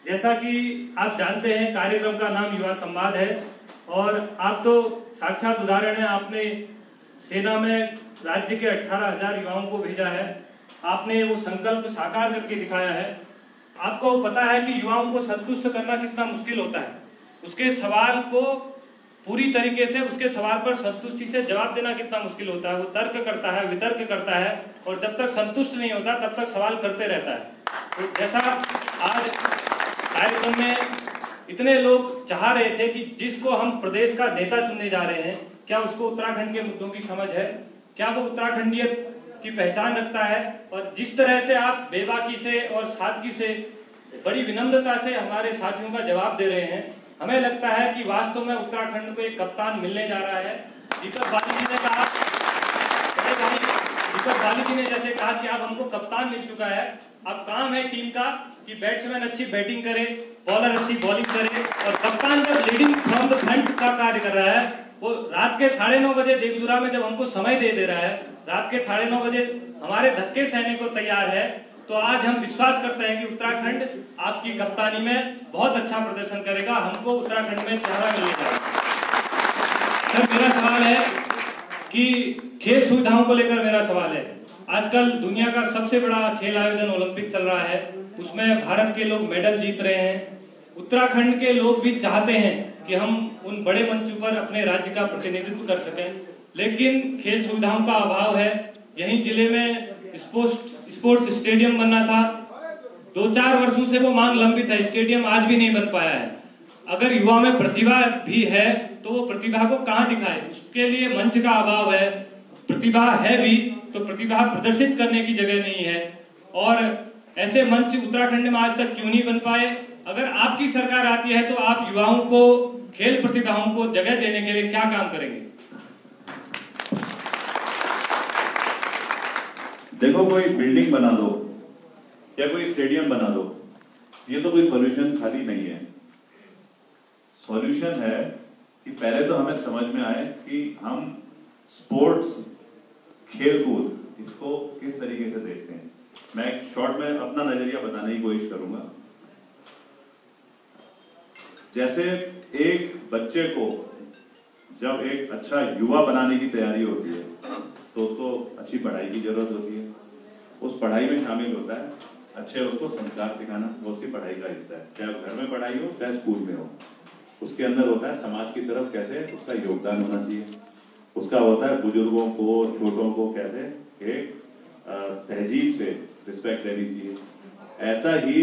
जैसा कि आप जानते हैं कार्यक्रम का नाम युवा संवाद है और आप तो साक्षात उदाहरण है। आपने सेना में राज्य के 18,000 युवाओं को भेजा है। आपने वो संकल्प साकार करके दिखाया है। आपको पता है कि युवाओं को संतुष्ट करना कितना मुश्किल होता है। उसके सवाल को पूरी तरीके से, उसके सवाल पर संतुष्टि से जवाब देना कितना मुश्किल होता है। वो तर्क करता है, वितर्क करता है और जब तक संतुष्ट नहीं होता तब तक सवाल करते रहता है। तो जैसा आज कार्यक्रम में इतने लोग चाह रहे थे कि जिसको हम प्रदेश का नेता चुनने जा रहे हैं, क्या उसको उत्तराखंड के मुद्दों की समझ है, क्या वो उत्तराखंडियत की पहचान रखता है। और जिस तरह से आप बेबाकी से और सादगी से, बड़ी विनम्रता से हमारे साथियों का जवाब दे रहे हैं, हमें लगता है कि वास्तव में उत्तराखंड को एक कप्तान मिलने जा रहा है। दीपक बाली जी ने कहा, दीपक बाली जी ने जैसे कहा कि अब हमको कप्तान मिल चुका है। अब काम है टीम का कि बैट्समैन अच्छी बैटिंग करे, बॉलर अच्छी बॉलिंग करे और कप्तान जब लीडिंग फ्रॉम द फ्रंट का कार्य कर रहा है, वो रात के 9:30 बजे देवदुरा में जब हमको समय दे रहा है, रात के 9:30 बजे हमारे धक्के सहने को तैयार है, तो आज हम विश्वास करते हैं कि उत्तराखंड आपकी कप्तानी में बहुत अच्छा प्रदर्शन करेगा। हमको उत्तराखंड में चेहरा मिलेगा। सर मेरा सवाल है कि खेल सुविधाओं को लेकर मेरा सवाल है। आजकल दुनिया का सबसे बड़ा खेल आयोजन ओलंपिक चल रहा है, उसमें भारत के लोग मेडल जीत रहे हैं। उत्तराखंड के लोग भी चाहते हैं कि हम उन बड़े मंचों पर अपने राज्य का प्रतिनिधित्व कर सकें, लेकिन खेल सुविधाओं का अभाव है। यहीं जिले में स्पोर्ट्स स्टेडियम बनना था, 2-4 वर्षों से वो मांग लंबित है, स्टेडियम आज भी नहीं बन पाया है। अगर युवा में प्रतिभा भी है तो वो प्रतिभा को कहाँ दिखाए, उसके लिए मंच का अभाव है। प्रतिभा है भी तो प्रतिभा प्रदर्शित करने की जगह नहीं है और ऐसे मंच उत्तराखंड में आज तक क्यों नहीं बन पाए। अगर आपकी सरकार आती है तो आप युवाओं को, खेल प्रतिभाओं को जगह देने के लिए क्या काम करेंगे?
देखो, कोई बिल्डिंग बना दो या कोई स्टेडियम बना दो, ये तो कोई सॉल्यूशन खाली नहीं है। सॉल्यूशन है कि पहले तो हमें समझ में आए कि हम स्पोर्ट्स, खेलकूद, इसको किस तरीके से देखते हैं। मैं एक शॉर्ट में अपना नजरिया बताने की कोशिश करूंगा। जैसे एक बच्चे को जब एक अच्छा युवा बनाने की तैयारी होती है तो उसको अच्छी पढ़ाई की जरूरत होती है। उस पढ़ाई में शामिल होता है अच्छे उसको संस्कार सिखाना, वो उसकी पढ़ाई का हिस्सा है, चाहे घर में पढ़ाई हो चाहे स्कूल में हो। उसके अंदर होता है समाज की तरफ कैसे उसका योगदान होना चाहिए, उसका होता है बुजुर्गों को, छोटों को कैसे एक तहजीब से रिस्पेक्ट देनी चाहिए। ऐसा ही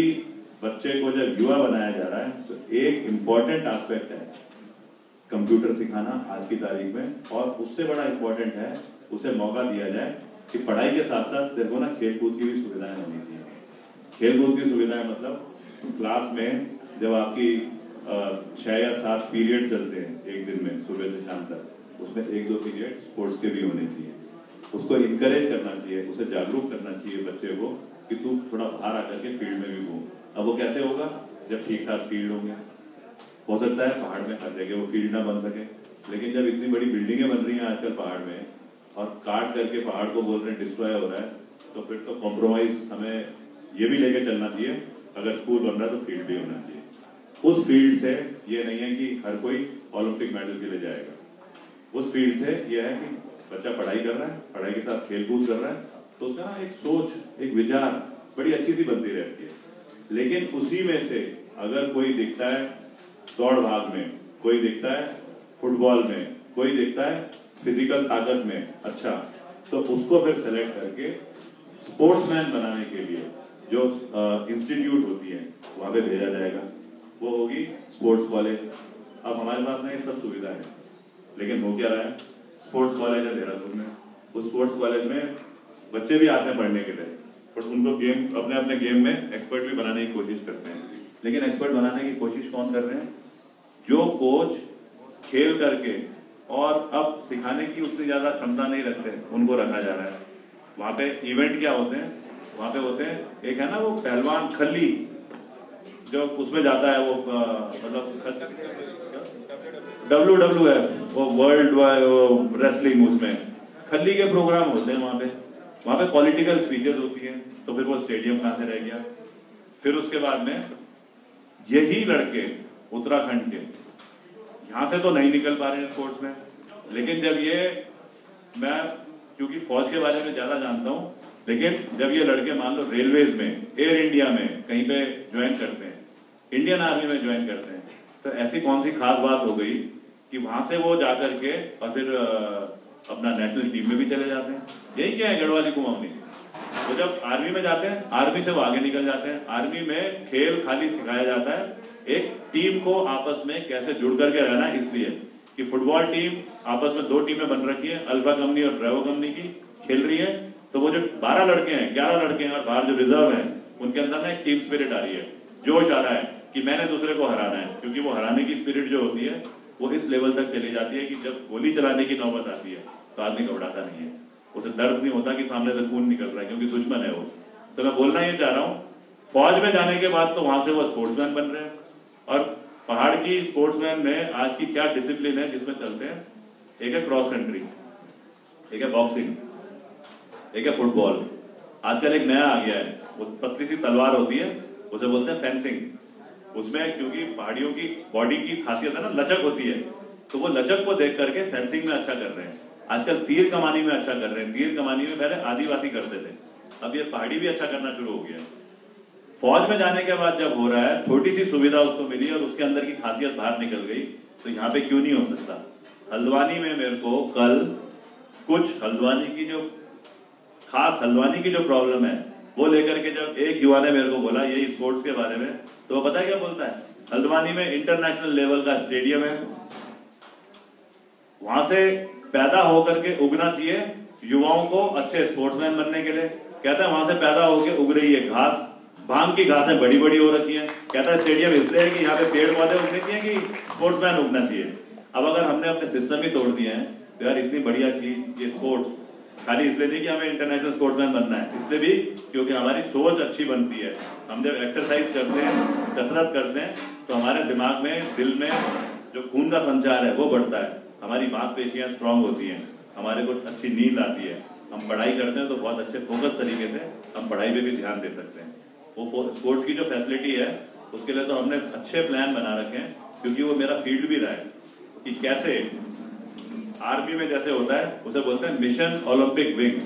बच्चे को जब युवा बनाया जा रहा है तो एक इम्पॉर्टेंट एस्पेक्ट है कंप्यूटर सिखाना आज की तारीख में, और उससे बड़ा इम्पोर्टेंट है उसे मौका दिया जाए कि पढ़ाई के साथ साथ देखो ना खेलकूद की भी सुविधाएं होनी चाहिए। खेलकूद की सुविधाएं मतलब क्लास में जब आपकी 6 या 7 पीरियड चलते हैं एक दिन में सुबह से शाम तक, उसमें 1-2 पीरियड स्पोर्ट्स के भी होने चाहिए। उसको इनकरेज करना चाहिए, उसे जागरूक करना चाहिए बच्चे को कि तू थोड़ा बाहर आकर के फील्ड में भी घूम। अब वो कैसे होगा जब ठीक ठाक फील्ड होंगे। हो सकता है पहाड़ में हर जगह वो फील्ड ना बन सके, लेकिन जब इतनी बड़ी बिल्डिंगें बन रही हैं आजकल पहाड़ में और काट करके पहाड़ को बोल रहे हैं डिस्ट्रॉय हो रहा है, तो फिर तो कॉम्प्रोमाइज हमें ये भी लेके चलना चाहिए। अगर स्कूल बन रहा है तो फील्ड भी होना चाहिए। उस फील्ड से ये नहीं है कि हर कोई ओलंपिक मेडल के लिए जाएगा। उस फील्ड से ये है कि बच्चा पढ़ाई कर रहा है, पढ़ाई के साथ खेलकूद कर रहा है, तो उसका ना एक सोच, एक विचार बड़ी अच्छी सी बनती रहती है। लेकिन उसी में से अगर कोई दिखता है दौड़ भाग में, कोई दिखता है फुटबॉल में, कोई दिखता है फिजिकल ताकत में अच्छा, तो उसको फिर सेलेक्ट करके स्पोर्ट्समैन बनाने के लिए जो इंस्टीट्यूट होती है वहां पे भेजा जाएगा। वो होगी स्पोर्ट्स कॉलेज। अब हमारे पास ना ये सब सुविधा है, लेकिन हो क्या रहा है, स्पोर्ट्स कॉलेज है देहरादून में, उस स्पोर्ट्स कॉलेज में बच्चे भी आते हैं पढ़ने के लिए, बट उनको गेम अपने अपने गेम में एक्सपर्ट भी बनाने की कोशिश करते हैं। लेकिन एक्सपर्ट बनाने की कोशिश कौन कर रहे हैं? जो कोच खेल करके, और अब सिखाने की उतनी ज्यादा क्षमता नहीं रखते, उनको रखा जा रहा है। वहां पे इवेंट क्या होते हैं, वहां पे होते हैं, एक है ना वो पहलवान खल्ली जो उसमें जाता है, वो मतलब WWF, वो वर्ल्ड रेसलिंग, उसमें खल्ली के प्रोग्राम होते हैं वहां पे पॉलिटिकल स्पीचेस होती हैं। तो फिर वो स्टेडियम कहां से रह गया। फिर उसके बाद में यही लड़के उत्तराखंड के यहां से तो नहीं निकल पा रहे हैं स्पोर्ट्स में, लेकिन जब ये, मैं क्योंकि फौज के बारे में ज्यादा जानता हूं, लेकिन जब ये लड़के मान लो रेलवेज में, एयर इंडिया में कहीं पे ज्वाइन करते हैं, इंडियन आर्मी में ज्वाइन करते हैं, तो ऐसी कौन सी खास बात हो गई कि वहां से वो जाकर के और फिर अपना नेशनल टीम में भी चले जाते हैं। यही क्या है गढ़वाली कुमाऊनी। तो जब आर्मी में जाते हैं, आर्मी से वो आगे निकल जाते हैं। आर्मी में खेल खाली सिखाया जाता है, एक टीम को आपस में कैसे जुड़ करके रहना, इसलिए कि फुटबॉल टीम आपस में 2 टीमें बन रखी है, अल्फा कंपनी और ब्रेवो कंपनी की खेल रही है। तो वो जो 12 लड़के हैं, 11 लड़के हैं और बाहर जो रिजर्व है, उनके अंदर ना एक टीम स्पिरिट आ रही है, जोश आ रहा है कि मैंने दूसरे को हराना है। क्योंकि वो हराने की स्पिरिट जो होती है वो इस लेवल तक चली जाती है कि जब गोली चलाने की नौबत आती है तो आदमी घबराता नहीं है, उसे दर्द नहीं होता कि सामने से खून निकल रहा है, क्योंकि दुश्मन है वो। तो मैं बोलना ये चाह रहा हूँ, फौज में जाने के बाद तो वहां से वो स्पोर्ट्समैन बन रहे हैं। और पहाड़ की स्पोर्ट्समैन में आज की क्या डिसिप्लिन है जिसमें चलते हैं, एक है क्रॉस कंट्री, एक है बॉक्सिंग, एक है फुटबॉल। आजकल एक नया आ गया है, वो पतली सी तलवार होती है, उसे बोलते हैं फेंसिंग। उसमें क्योंकि पहाड़ियों की बॉडी की खासियत है ना, लचक होती है, तो वो लचक को देख करके फेंसिंग में अच्छा कर रहे हैं। आजकल तीर कमानी में अच्छा कर रहे हैं। तीर कमानी में पहले आदिवासी करते थे, अब ये पहाड़ी भी अच्छा करना शुरू हो गया। फौज में जाने के बाद जब हो रहा है, छोटी सी सुविधा उसको मिली और उसके अंदर की खासियत बाहर निकल गई, तो यहाँ पे क्यों नहीं हो सकता। हल्द्वानी में मेरे को कल कुछ हल्द्वानी की जो खास हल्द्वानी की जो प्रॉब्लम है वो लेकर के जब एक युवा ने मेरे को बोला यही स्पोर्ट्स के बारे में, तो वो पता है क्या बोलता है, हल्द्वानी में इंटरनेशनल लेवल का स्टेडियम है, वहां से पैदा होकर के उगना चाहिए युवाओं को अच्छे स्पोर्ट्समैन बनने के लिए। कहता है वहां से पैदा होकर उग रही है घास, भांग की घासें बड़ी बड़ी हो रखी है। कहता है स्टेडियम इसलिए है कि यहाँ पे पेड़ पौधे उगने चाहिए कि स्पोर्ट्समैन उगना चाहिए। अब अगर हमने अपने सिस्टम ही तोड़ दिए हैं, तो यार इतनी बढ़िया चीज ये स्पोर्ट्स, खाली इसलिए नहीं कि हमें इंटरनेशनल स्पोर्ट्समैन बनना है, इसलिए भी क्योंकि हमारी सोच अच्छी बनती है। हम जब एक्सरसाइज करते हैं, कसरत करते हैं, तो हमारे दिमाग में, दिल में जो खून का संचार है वो बढ़ता है, हमारी मांसपेशियां स्ट्रांग होती हैं, हमारे को अच्छी नींद आती है। हम पढ़ाई करते हैं तो बहुत अच्छे फोकस तरीके से हम पढ़ाई पे भी ध्यान दे सकते हैं। वो स्पोर्ट्स की जो फैसिलिटी है उसके लिए तो हमने अच्छे प्लान बना रखे हैं, क्योंकि वो मेरा फील्ड भी रहा है कि कैसे आर्मी में जैसे होता है उसे बोलते हैं मिशन ओलंपिक विंग।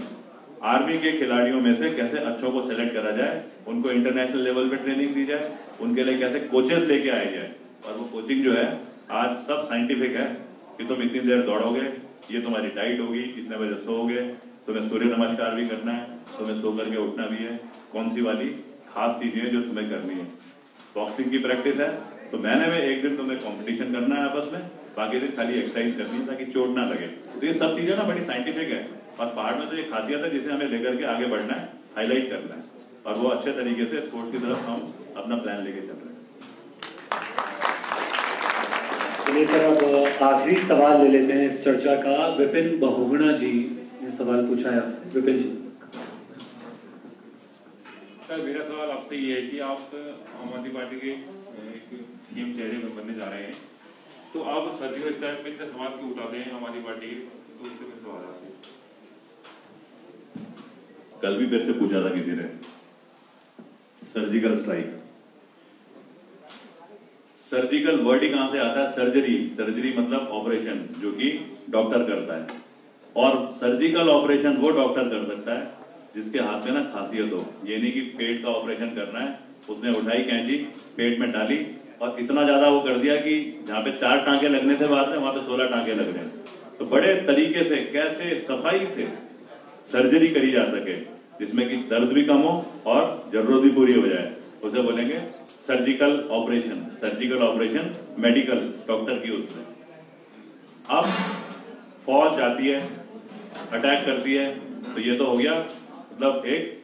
आर्मी के खिलाड़ियों में से कैसे अच्छों को सेलेक्ट करा जाए, उनको इंटरनेशनल लेवल पे ट्रेनिंग दी जाए, उनके लिए कैसे कोचेस लेके आए जाए। और वो कोचिंग जो है आज सब साइंटिफिक है कि तुम इतनी देर दौड़ोगे, ये तुम्हारी डाइट होगी, कितने बजे सोओगे, तुम्हें सूर्य नमस्कार भी करना है, तुम्हें सो करके उठना भी है, कौन सी वाली खास चीजें जो तुम्हें करनी है। बॉक्सिंग की प्रैक्टिस है तो महीने में एक दिन तुम्हें कंपटीशन करना है आपस में, बाकी दिन खाली एक्सरसाइज करनी है ताकि चोट ना लगे। तो ये सब चीजें ना बड़ी साइंटिफिक है, और पहाड़ में तो ये खासियत है जिसे हमें लेकर के आगे बढ़ना है, हाईलाइट करना है, और वो अच्छे तरीके से स्पोर्ट्स की तरफ हम अपना प्लान लेके चल रहे हैं।
चलिए सर, अब आखिरी सवाल ले लेते हैं इस चर्चा का। विपिन बहुगुणा जी ने सवाल पूछा है आपसे। विपिन जी।
सर मेरा सवाल आपसे ये है कि आप आम आदमी पार्टी के एक सीएम चेहरे में बनने जा रहे हैं, तो आप सर्जिकल स्ट्राइक में इतने सवाल क्यों उठाते हैं आम आदमी पार्टी के, तो इससे मेरा सवाल है।
कल भी मेरे से पूछा था किसी ने, सर्जिकल स्ट्राइक, सर्जिकल वर्ड ही कहां से आता है, सर्जरी। सर्जरी मतलब ऑपरेशन जो कि डॉक्टर करता है, और सर्जिकल ऑपरेशन वो डॉक्टर कर सकता है जिसके हाथ में ना खासियत हो। ये नहीं कि पेट का ऑपरेशन करना है, उसने उठाई कैंची, पेट में डाली और इतना ज्यादा वो कर दिया कि जहां पे 4 टांके लगने थे बाद में वहां पे 16 टांके लग रहे हैं। तो बड़े तरीके से कैसे सफाई से सर्जरी करी जा सके जिसमें कि दर्द भी कम हो और जरूरत भी पूरी हो जाए, उसे बोलेंगे surgical operation. Surgical operation medical doctor की उसमें। अब फौज जाती है, अटैक करती है, तो ये तो हो गया मतलब एक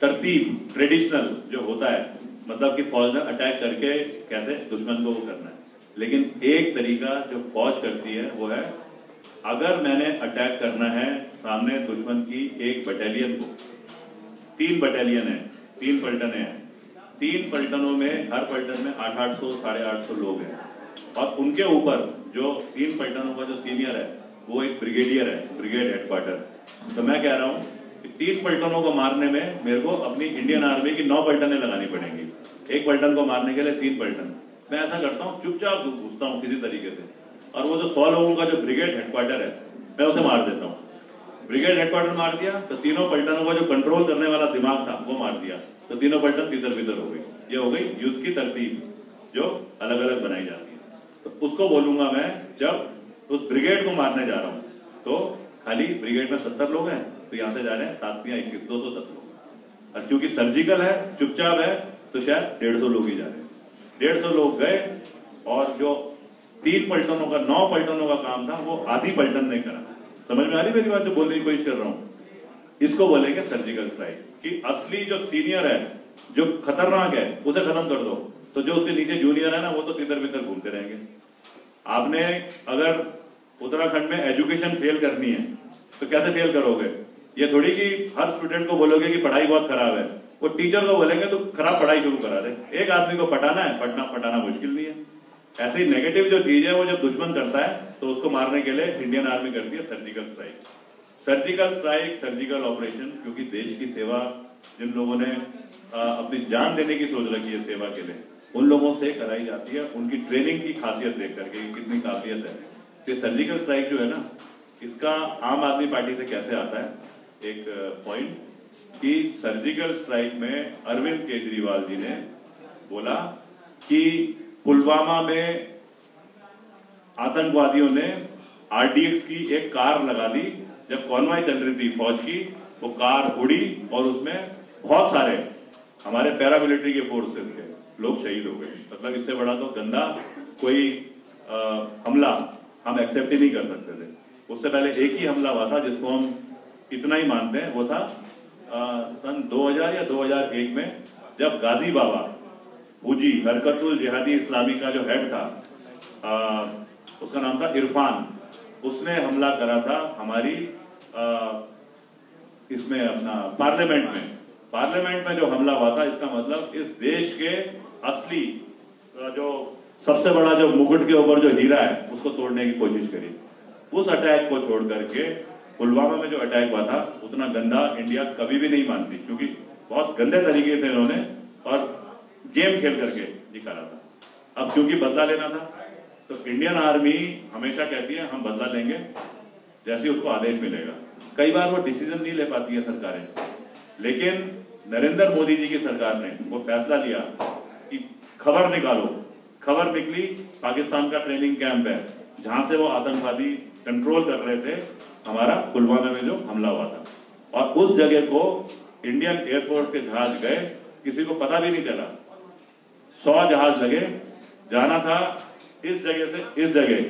तरतीब, ट्रेडिशनल जो होता है, मतलब कि फौज ने अटैक करके कैसे दुश्मन को वो करना है। लेकिन एक तरीका जो फौज करती है वो है, अगर मैंने अटैक करना है सामने दुश्मन की एक बटालियन को, 3 बटालियन है, 3 पलटने हैं, 3 पलटनों में हर पलटन में 800 साढ़े 800 लोग हैं, और उनके ऊपर जो 3 पलटनों का जो सीनियर है वो एक ब्रिगेडियर है, ब्रिगेड हेडक्वार्टर। तो मैं कह रहा हूँ कि 3 पलटनों को मारने में मेरे को अपनी इंडियन आर्मी की 9 पलटनें लगानी पड़ेंगी। एक पलटन को मारने के लिए 3 पलटन। मैं ऐसा करता हूँ, चुपचाप घुसता हूँ किसी तरीके से, और वो जो 100 लोगों का जो ब्रिगेड हेडक्वार्टर है मैं उसे मार देता हूँ। ब्रिगेड हेडक्वार्टर मार दिया तो तीनों पलटनों का जो कंट्रोल करने वाला दिमाग था वो मार दिया, तो तीनों पलटन तितर बितर हो गई। ये हो गई युद्ध की तरतीब जो अलग अलग बनाई जाती है। तो उसको बोलूंगा मैं, जब उस ब्रिगेड को मारने जा रहा हूँ तो खाली ब्रिगेड में 70 लोग हैं, तो यहाँ से जा रहे हैं 7 या 21 210 लोग, और क्योंकि सर्जिकल है, चुपचाप है, तो शायद 150 लोग ही जा रहे हैं। 150 लोग गए, और जो 3 पलटनों का 9 पलटनों का काम था वो आधी पलटन ने करा। समझ में आ रही मेरी बात जो बोलने की कोशिश कर रहा हूँ? इसको बोलेंगे सर्जिकल स्ट्राइक, कि असली जो सीनियर है, जो खतरनाक है, उसे खत्म कर दो, तो जो उसके नीचे जूनियर है ना, वो तो तितर बितर घूमते रहेंगे। आपने अगर उत्तराखंड में एजुकेशन फेल करनी है तो कैसे फेल करोगे? ये थोड़ी कि हर स्टूडेंट को बोलोगे कि पढ़ाई बहुत खराब है, वो टीचर को बोलेंगे तो खराब पढ़ाई शुरू करा दे। एक आदमी को पढ़ाना है, पढ़ाना मुश्किल नहीं है। ऐसे ही नेगेटिव जो चीज है वो जब दुश्मन करता है तो उसको मारने के लिए इंडियन आर्मी करती है surgical strike. Surgical strike, surgical operation, क्योंकि देश की सेवा जिन लोगों ने अपनी जान देने की सोच रखी है सेवा के लिए, उन लोगों से कराई जाती है, उनकी ट्रेनिंग की खासियत देख करके कितनी काबिलियत है। तो सर्जिकल स्ट्राइक जो है ना, इसका आम आदमी पार्टी से कैसे आता है? एक पॉइंट कि सर्जिकल स्ट्राइक में अरविंद केजरीवाल जी ने बोला कि पुलवामा में आतंकवादियों ने आरडीएक्स की एक कार लगा दी, जब कॉन्वॉय चल रही थी फौज की, वो कार उड़ी और उसमें बहुत सारे हमारे पैरामिलिट्री के फोर्सेस के लोग शहीद हो गए। मतलब इससे बड़ा तो गंदा कोई हमला हम एक्सेप्ट ही नहीं कर सकते थे। उससे पहले एक ही हमला हुआ था जिसको हम इतना ही मानते हैं, वो था सन 2000 या 2001 में, जब गाजी बाबा हुजी हरकतुल जिहादी इस्लामी का जो हेड था, उसका नाम था इरफान, उसने हमला करा था हमारी इसमें अपना पार्लियामेंट में जो हमला हुआ था, इसका मतलब इस देश के असली जो सबसे बड़ा जो मुकुट के ऊपर जो हीरा है उसको तोड़ने की कोशिश करी। उस अटैक को छोड़ करके पुलवामा में जो अटैक हुआ था उतना गंदा इंडिया कभी भी नहीं मानती, क्योंकि बहुत गंदे तरीके से इन्होंने और गेम खेल करके निकाला था। अब क्योंकि बदला लेना था तो इंडियन आर्मी हमेशा कहती है हम बदला लेंगे जैसे उसको आदेश मिलेगा। कई बार वो डिसीजन नहीं ले पाती है सरकारें, लेकिन नरेंद्र मोदी जी की सरकार ने वो फैसला लिया कि खबर निकालो। खबर निकली, पाकिस्तान का ट्रेनिंग कैंप है जहां से वो आतंकवादी कंट्रोल कर रहे थे हमारा पुलवामा में जो हमला हुआ था, और उस जगह को इंडियन एयरफोर्स के जहाज गए, किसी को पता भी नहीं चला। 100 जहाज लगे, जाना था इस जगह से इस जगह,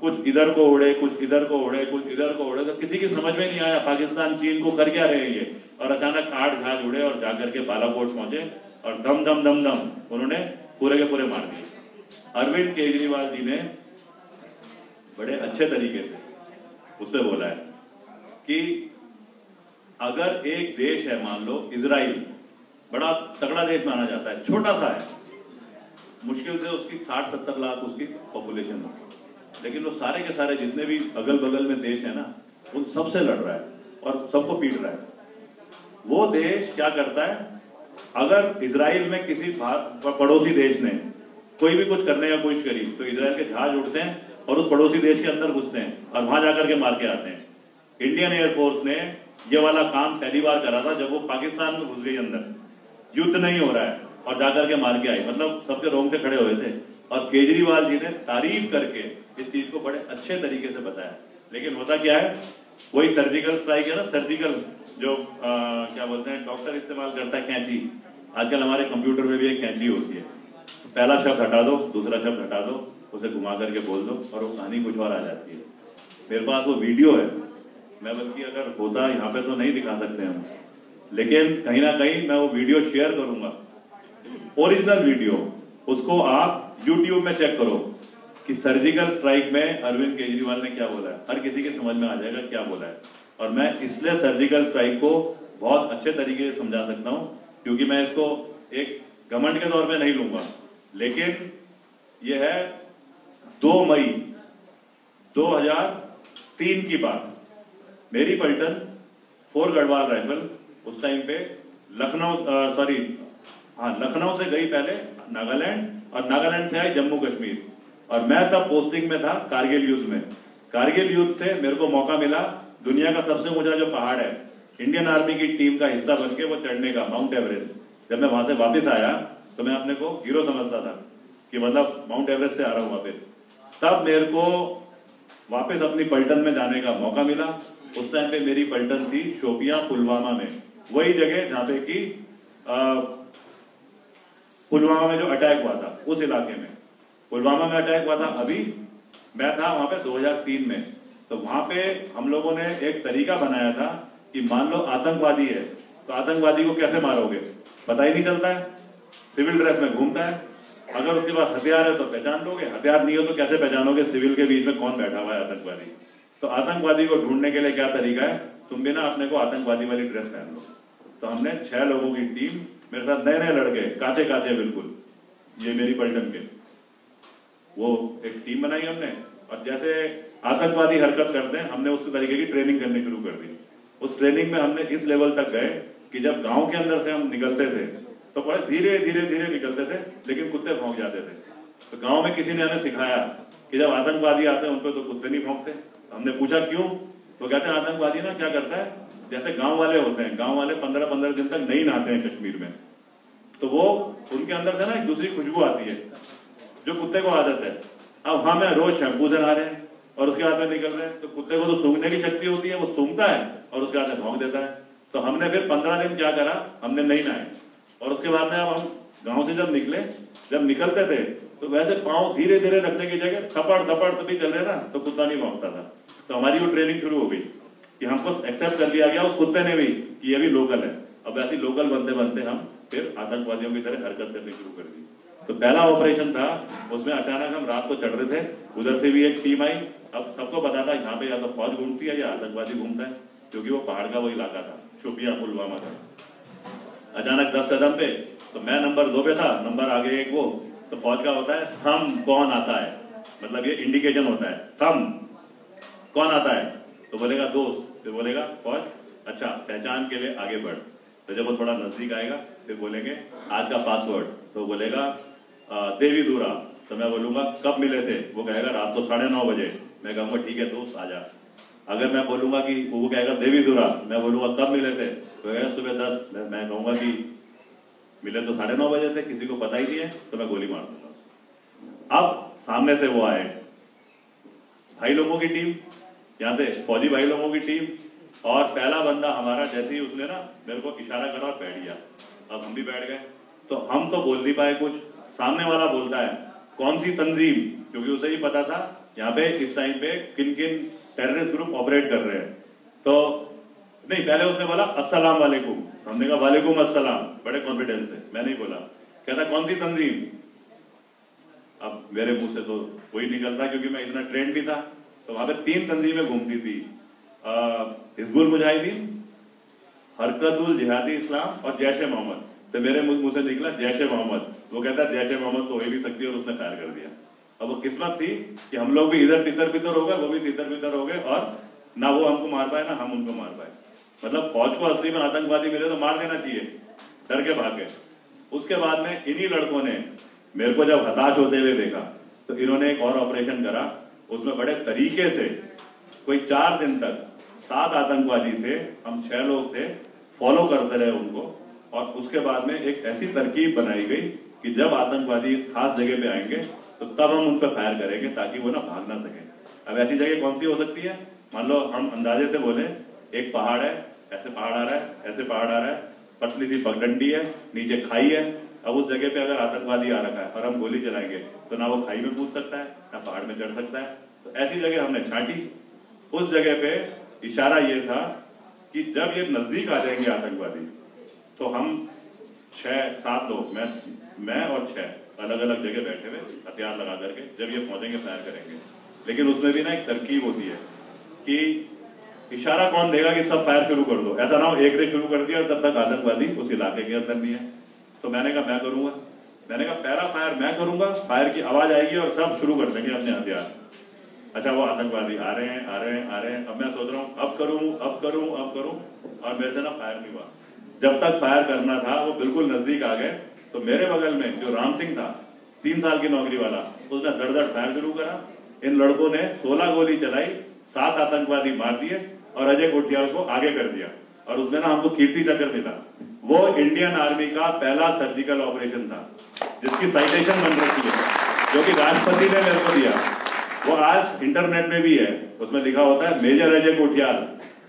कुछ इधर को उड़े, कुछ इधर को उड़े, कुछ इधर को उड़े, तो किसी की समझ में नहीं आया पाकिस्तान चीन को कर क्या रहे हैं ये। और अचानक 8 जहाज उड़े और जाकर के बालाकोट पहुंचे और दम दम दम दम उन्होंने पूरे के पूरे मार दिए। अरविंद केजरीवाल जी ने बड़े अच्छे तरीके से उस पर बोला है कि अगर एक देश है, मान लो इजराइल, बड़ा तगड़ा देश माना जाता है, छोटा सा है, मुश्किल से उसकी 60-70 लाख उसकी पॉपुलेशन होगी, लेकिन वो सारे के सारे जितने भी अगल बगल में देश है ना, उन सबसे लड़ रहा है और सबको पीट रहा है। वो देश क्या करता है, अगर इजराइल में किसी पड़ोसी देश ने कोई भी कुछ करने की कोशिश करी तो इजराइल के जहाज उड़ते हैं और उस पड़ोसी देश के अंदर घुसते हैं और वहां जाकर के मार के आते हैं। इंडियन एयरफोर्स ने ये वाला काम पहली बार करा था जब वो पाकिस्तान में घुस गई अंदर, युद्ध नहीं हो रहा है, और जाकर के मार के आई। मतलब सबके रोंगटे खड़े हुए थे, और केजरीवाल जी ने तारीफ करके इस चीज को बड़े अच्छे तरीके से बताया। लेकिन होता क्या है, वही सर्जिकल स्ट्राइक है ना, सर्जिकल जो क्या बोलते हैं डॉक्टर इस्तेमाल करता है, कैंची। आजकल हमारे कंप्यूटर में भी एक कैंची होती है, पहला शब्द हटा दो, दूसरा शब्द हटा दो, उसे घुमा करके बोल दो और वो कहानी कुछ और आ जाती है। मेरे पास वो वीडियो है, मैं बल्कि अगर होता यहाँ पे तो नहीं दिखा सकते हम, लेकिन कहीं ना कहीं मैं वो वीडियो शेयर करूंगा, ओरिजिनल वीडियो। उसको आप YouTube में चेक करो, कि सर्जिकल स्ट्राइक में अरविंद केजरीवाल ने क्या बोला है, हर किसी के समझ में आ जाएगा क्या बोला है। और मैं इसलिए सर्जिकल स्ट्राइक को बहुत अच्छे तरीके से समझा सकता हूं, क्योंकि मैं इसको एक घमंड के तौर पे नहीं लूंगा, लेकिन यह है 2 मई 2003 की बात। मेरी पलटन 4 गढ़वाल राइफल उस टाइम पे लखनऊ से गई पहले नागालैंड, और नागालैंड से आई जम्मू कश्मीर, और मैं तब पोस्टिंग में था कारगिल युद्ध में। कारगिल युद्ध से मेरे को मौका मिला दुनिया का सबसे ऊंचा जो पहाड़ है, इंडियन आर्मी की टीम का हिस्सा बनके वो चढ़ने का, माउंट एवरेस्ट। जब मैं वहां से वापस आया तो मैं अपने को हीरो समझता था कि मतलब माउंट एवरेस्ट से आ रहा हूं वापस। तब मेरे को वापस अपनी पलटन में जाने का मौका मिला। उस टाइम पे मेरी पलटन थी शोपियां पुलवामा में, वही जगह जहां पे कि पुलवामा में जो अटैक हुआ था, उस इलाके में पुलवामा में अटैक हुआ था। अभी मैं था वहां पे 2003 में। तो वहां पे हम लोगों ने एक तरीका बनाया था कि मान लो आतंकवादी है तो आतंकवादी को कैसे मारोगे, पता ही नहीं चलता है, सिविल ड्रेस में घूमता है, अगर उसके पास हथियार है तो पहचान लोगे, हथियार नहीं हो तो कैसे पहचानोगे सिविल के बीच में कौन बैठा हुआ है आतंकवादी। तो आतंकवादी को ढूंढने के लिए क्या तरीका है, तुम भी ना अपने को आतंकवादी वाली ड्रेस पहन लो। तो हमने 6 लोगों की टीम, मेरे साथ नए नए लड़के, काचे काचे बिल्कुल, ये मेरी पलटन के, वो एक टीम बनाई हमने, और जैसे आतंकवादी हरकत करते हैं हमने उस तरीके की ट्रेनिंग करनी शुरू कर दी। उस ट्रेनिंग में हमने इस लेवल तक गए कि जब गांव के अंदर से हम निकलते थे तो बड़े धीरे धीरे धीरे निकलते थे, लेकिन कुत्ते भौंक जाते थे। तो गांव में किसी ने हमें सिखाया कि जब आतंकवादी आते हैं उन पर तो कुत्ते नहीं भौंकते। हमने पूछा क्यों, तो कहते हैं आतंकवादी ना क्या करता है, जैसे गांव वाले होते हैं, गांव वाले 15-15 दिन तक नहीं नहाते हैं कश्मीर में, तो वो उनके अंदर से ना एक दूसरी खुशबू आती है जो कुत्ते को आदत है। अब वहां में रोज शैम्पू से नहा रहे हैं और उसके बाद में निकल रहे हैं, तो कुत्ते को तो सूंघने की शक्ति होती है, वो सूंघता है और उसके बाद में भौंक देता है। तो हमने फिर 15 दिन क्या करा, हमने नहीं नहाए, और उसके बाद में अब हम गांव से जब निकले, जब निकलते थे तो वैसे पांव धीरे धीरे रखने की जगह थपड़ थपड़ तभी चल रहे ना, तो कुत्ता नहीं भौंकता था। तो हमारी वो ट्रेनिंग शुरू हो गई कि हमको एक्सेप्ट कर लिया गया उस कुत्ते ने भी कि ये भी लोकल है। अब ऐसी लोकल बनते बनते हम फिर आतंकवादियों की तरह हरकत करनी शुरू कर दी। तो पहला ऑपरेशन था, उसमें अचानक हम रात को चढ़ रहे थे, उधर से भी एक टीम आई। अब सबको पता था यहाँ पे या तो फौज घूमती है या आतंकवादी घूमता है, क्योंकि वो पहाड़ का वो इलाका था, शोपियां पुलवामा का। अचानक 10 कदम पे, तो मैं नंबर 2 पे था, नंबर आगे एक वो, तो फौज का होता है थम कौन आता है, मतलब ये इंडिकेशन होता है, थम कौन आता है, तो बोलेगा दोस्त, फिर बोलेगा फौज, अच्छा पहचान के लिए आगे बढ़। तो जब वो थोड़ा नजदीक आएगा फिर बोलेंगे आज का पासवर्ड, तो बोलेगा देवी दूरा। तो मैं बोलूंगा कब मिले थे, वो कहेगा रात को 9:30 बजे। मैं कहूंगा ठीक है दोस्त आजा। अगर मैं बोलूंगा कि वो कहेगा देवी दूरा, मैं बोलूंगा कब मिले थे, तो कहेगा सुबह 10। मैं कहूंगा कि मिले तो 9:30 बजे थे, किसी को पता ही नहीं है, तो मैं गोली मार दूंगा। अब सामने से वो आए भाई लोगों की टीम, यहाँ से फौजी भाई लोगों की टीम, और पहला बंदा हमारा जैसे ही उसने ना मेरे को इशारा करा और बैठ गया। अब हम भी बैठ गए, तो हम तो बोल नहीं पाए कुछ, सामने वाला बोलता है कौन सी तंजीम, क्योंकि उसे ही पता था यहाँ पे इस टाइम पे किन किन टेररिस्ट ग्रुप ऑपरेट कर रहे हैं। तो नहीं, पहले उसने बोला अस्सलाम वालेकुम, हमने कहा वालेकुम अस्सलाम, बड़े कॉन्फिडेंस से। मैं नहीं बोला, कहता कौन सी तंजीम। अब मेरे मुंह से तो वही निकलता क्योंकि मैं इतना ट्रेंड भी था। तो वहां पे 3 तंजीमें घूमती थी, हिजबुल मुजाहिदीन, हरकतुल जिहादी इस्लाम और जैश ए मोहम्मद। तो मेरे मुंह से निकला जैश ए मोहम्मद। वो कहता है जैश ए मोहम्मद तो हो ही नहीं सकती, और उसने फायर कर दिया। अब वो किस्मत थी कि हम लोग भी इधर तितर बितर हो गए, वो भी तितर बितर हो गए, और ना वो हमको मार पाए ना हम उनको मार पाए। मतलब फौज को असली में आतंकवादी मिले तो मार देना चाहिए, डर के भागे। उसके बाद में इन्हीं लड़कों ने मेरे को जब हताश होते हुए देखा, तो इन्होंने एक और ऑपरेशन करा। उसमें बड़े तरीके से कोई 4 दिन तक 7 आतंकवादी थे, हम 6 लोग थे, फॉलो करते रहे उनको। और उसके बाद में एक ऐसी तरकीब बनाई गई कि जब आतंकवादी इस खास जगह पे आएंगे तो तब हम उन पर फायर करेंगे ताकि वो ना भाग ना सके। अब ऐसी जगह कौन सी हो सकती है, मान लो हम अंदाजे से बोले एक पहाड़ है, ऐसे पहाड़ आ रहा है, ऐसे पहाड़ आ रहा है, पतली सी पगडंडी है, नीचे खाई है। अब उस जगह पे अगर आतंकवादी आ रखा है और हम गोली चलाएंगे तो ना वो खाई में कूद सकता है ना पहाड़ में चढ़ सकता है। तो ऐसी जगह हमने छांटी। उस जगह पे इशारा ये था कि जब ये नजदीक आ जाएंगे आतंकवादी तो हम 6-7 लोग, मैं और 6 अलग अलग जगह बैठे हुए हथियार लगा करके, जब ये पहुंचेंगे फायर करेंगे। लेकिन उसमें भी ना एक तरकीब होती है कि इशारा कौन देगा कि सब फायर शुरू कर दो, ऐसा ना हो एक ने शुरू कर दिया और तब तक आतंकवादी उस इलाके के अंदर भी है। तो मैंने कहा मैं करूंगा, मैंने कहा पहला फायर मैं करूंगा, फायर की आवाज आएगी और सब शुरू कर देंगे अपने हथियार। अच्छा वो आतंकवादी आ रहे हैं आ रहे हैं आ रहे हैं, अब मैं सोच रहा हूँ अब करूं अब करूं अब करूं, और मेरे से ना फायर नहीं हुआ। जब तक फायर करना था वो बिल्कुल नजदीक आ गए, तो मेरे बगल में जो राम सिंह था 3 साल की नौकरी वाला, उसने धड़ फायर शुरू करा। इन लड़कों ने 16 गोली चलाई, 7 आतंकवादी मार दिए और अजय कोठियाल को आगे कर दिया, और उसमें ना हमको कीर्ति चक्र मिला। वो इंडियन आर्मी का पहला सर्जिकल ऑपरेशन था जिसकी साइटेशन बन रखी है, जो कि राष्ट्रपति ने मेरे को दिया। वो आज इंटरनेट में भी है, उसमें लिखा होता है मेजर अजय कोठियाल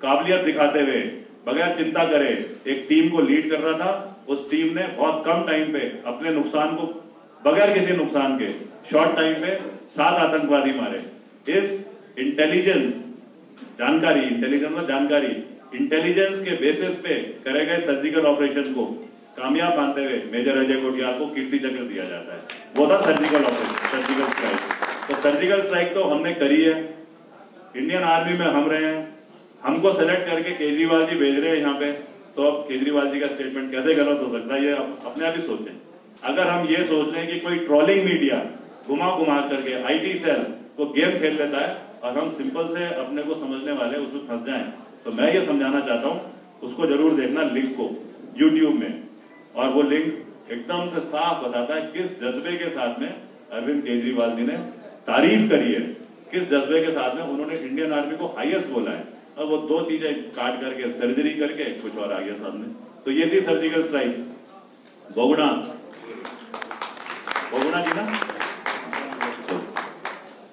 काबिलियत दिखाते हुए बगैर चिंता करे एक टीम को लीड कर रहा था। उस टीम ने बहुत कम टाइम पे अपने नुकसान को बगैर किसी नुकसान के शॉर्ट टाइम पे 7 आतंकवादी मारे। इस इंटेलिजेंस जानकारी, इंटेलिजेंस के बेसिस पे करे गए सर्जिकल ऑपरेशन को कामयाब मानते हुए मेजर अजय कोठियाल को कीर्ति चक्र दिया जाता है। वो था सर्जिकल ऑपरेशन, सर्जिकल स्ट्राइक। तो सर्जिकल स्ट्राइक तो हमने करी है, इंडियन आर्मी में हम रहे हैं, हमको सेलेक्ट करके केजरीवाल जी भेज रहे हैं यहाँ पे, तो अब केजरीवाल जी का स्टेटमेंट कैसे गलत हो सकता है, ये अपने आप ही सोचें। अगर हम ये सोच लें कि कोई ट्रोलिंग मीडिया घुमा करके IT सेल को गेम खेल लेता है और हम सिंपल से अपने को समझने वाले उसमें फंस जाएं, तो मैं ये समझाना चाहता हूँ, उसको जरूर देखना लिंक को YouTube में, और वो लिंक एकदम से साफ बताता है किस जज्बे के साथ में अरविंद केजरीवाल जी ने तारीफ करी है, किस जज्बे के साथ में उन्होंने इंडियन आर्मी को हाईएस्ट बोला है। और वो 2 चीजें काट करके सर्जरी करके कुछ और आ गया सामने। तो ये थी सर्जिकल स्ट्राइक। बोगुना जी ना,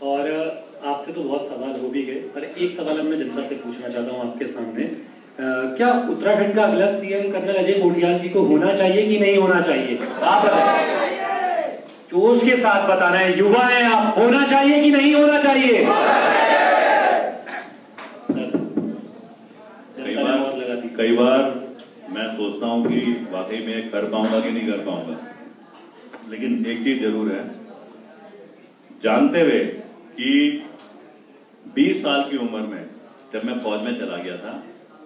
और आपसे तो बहुत सवाल हो भी गए, पर एक सवाल अब मैं जनता से पूछना चाहता हूँ आपके सामने। क्या उत्तराखंड का अगला CM कर्नल अजय कोठियाल जी को होना चाहिए कि नहीं होना चाहिए? आप बताएं, जोश के साथ बताना है, युवा है आप, होना चाहिए कि नहीं होना चाहिए?
कई बार मैं सोचता हूं कि वाकई में कर पाऊंगा कि नहीं कर पाऊंगा, लेकिन एक चीज जरूर है, जानते हुए कि 20 साल की उम्र में जब मैं फौज में चला गया था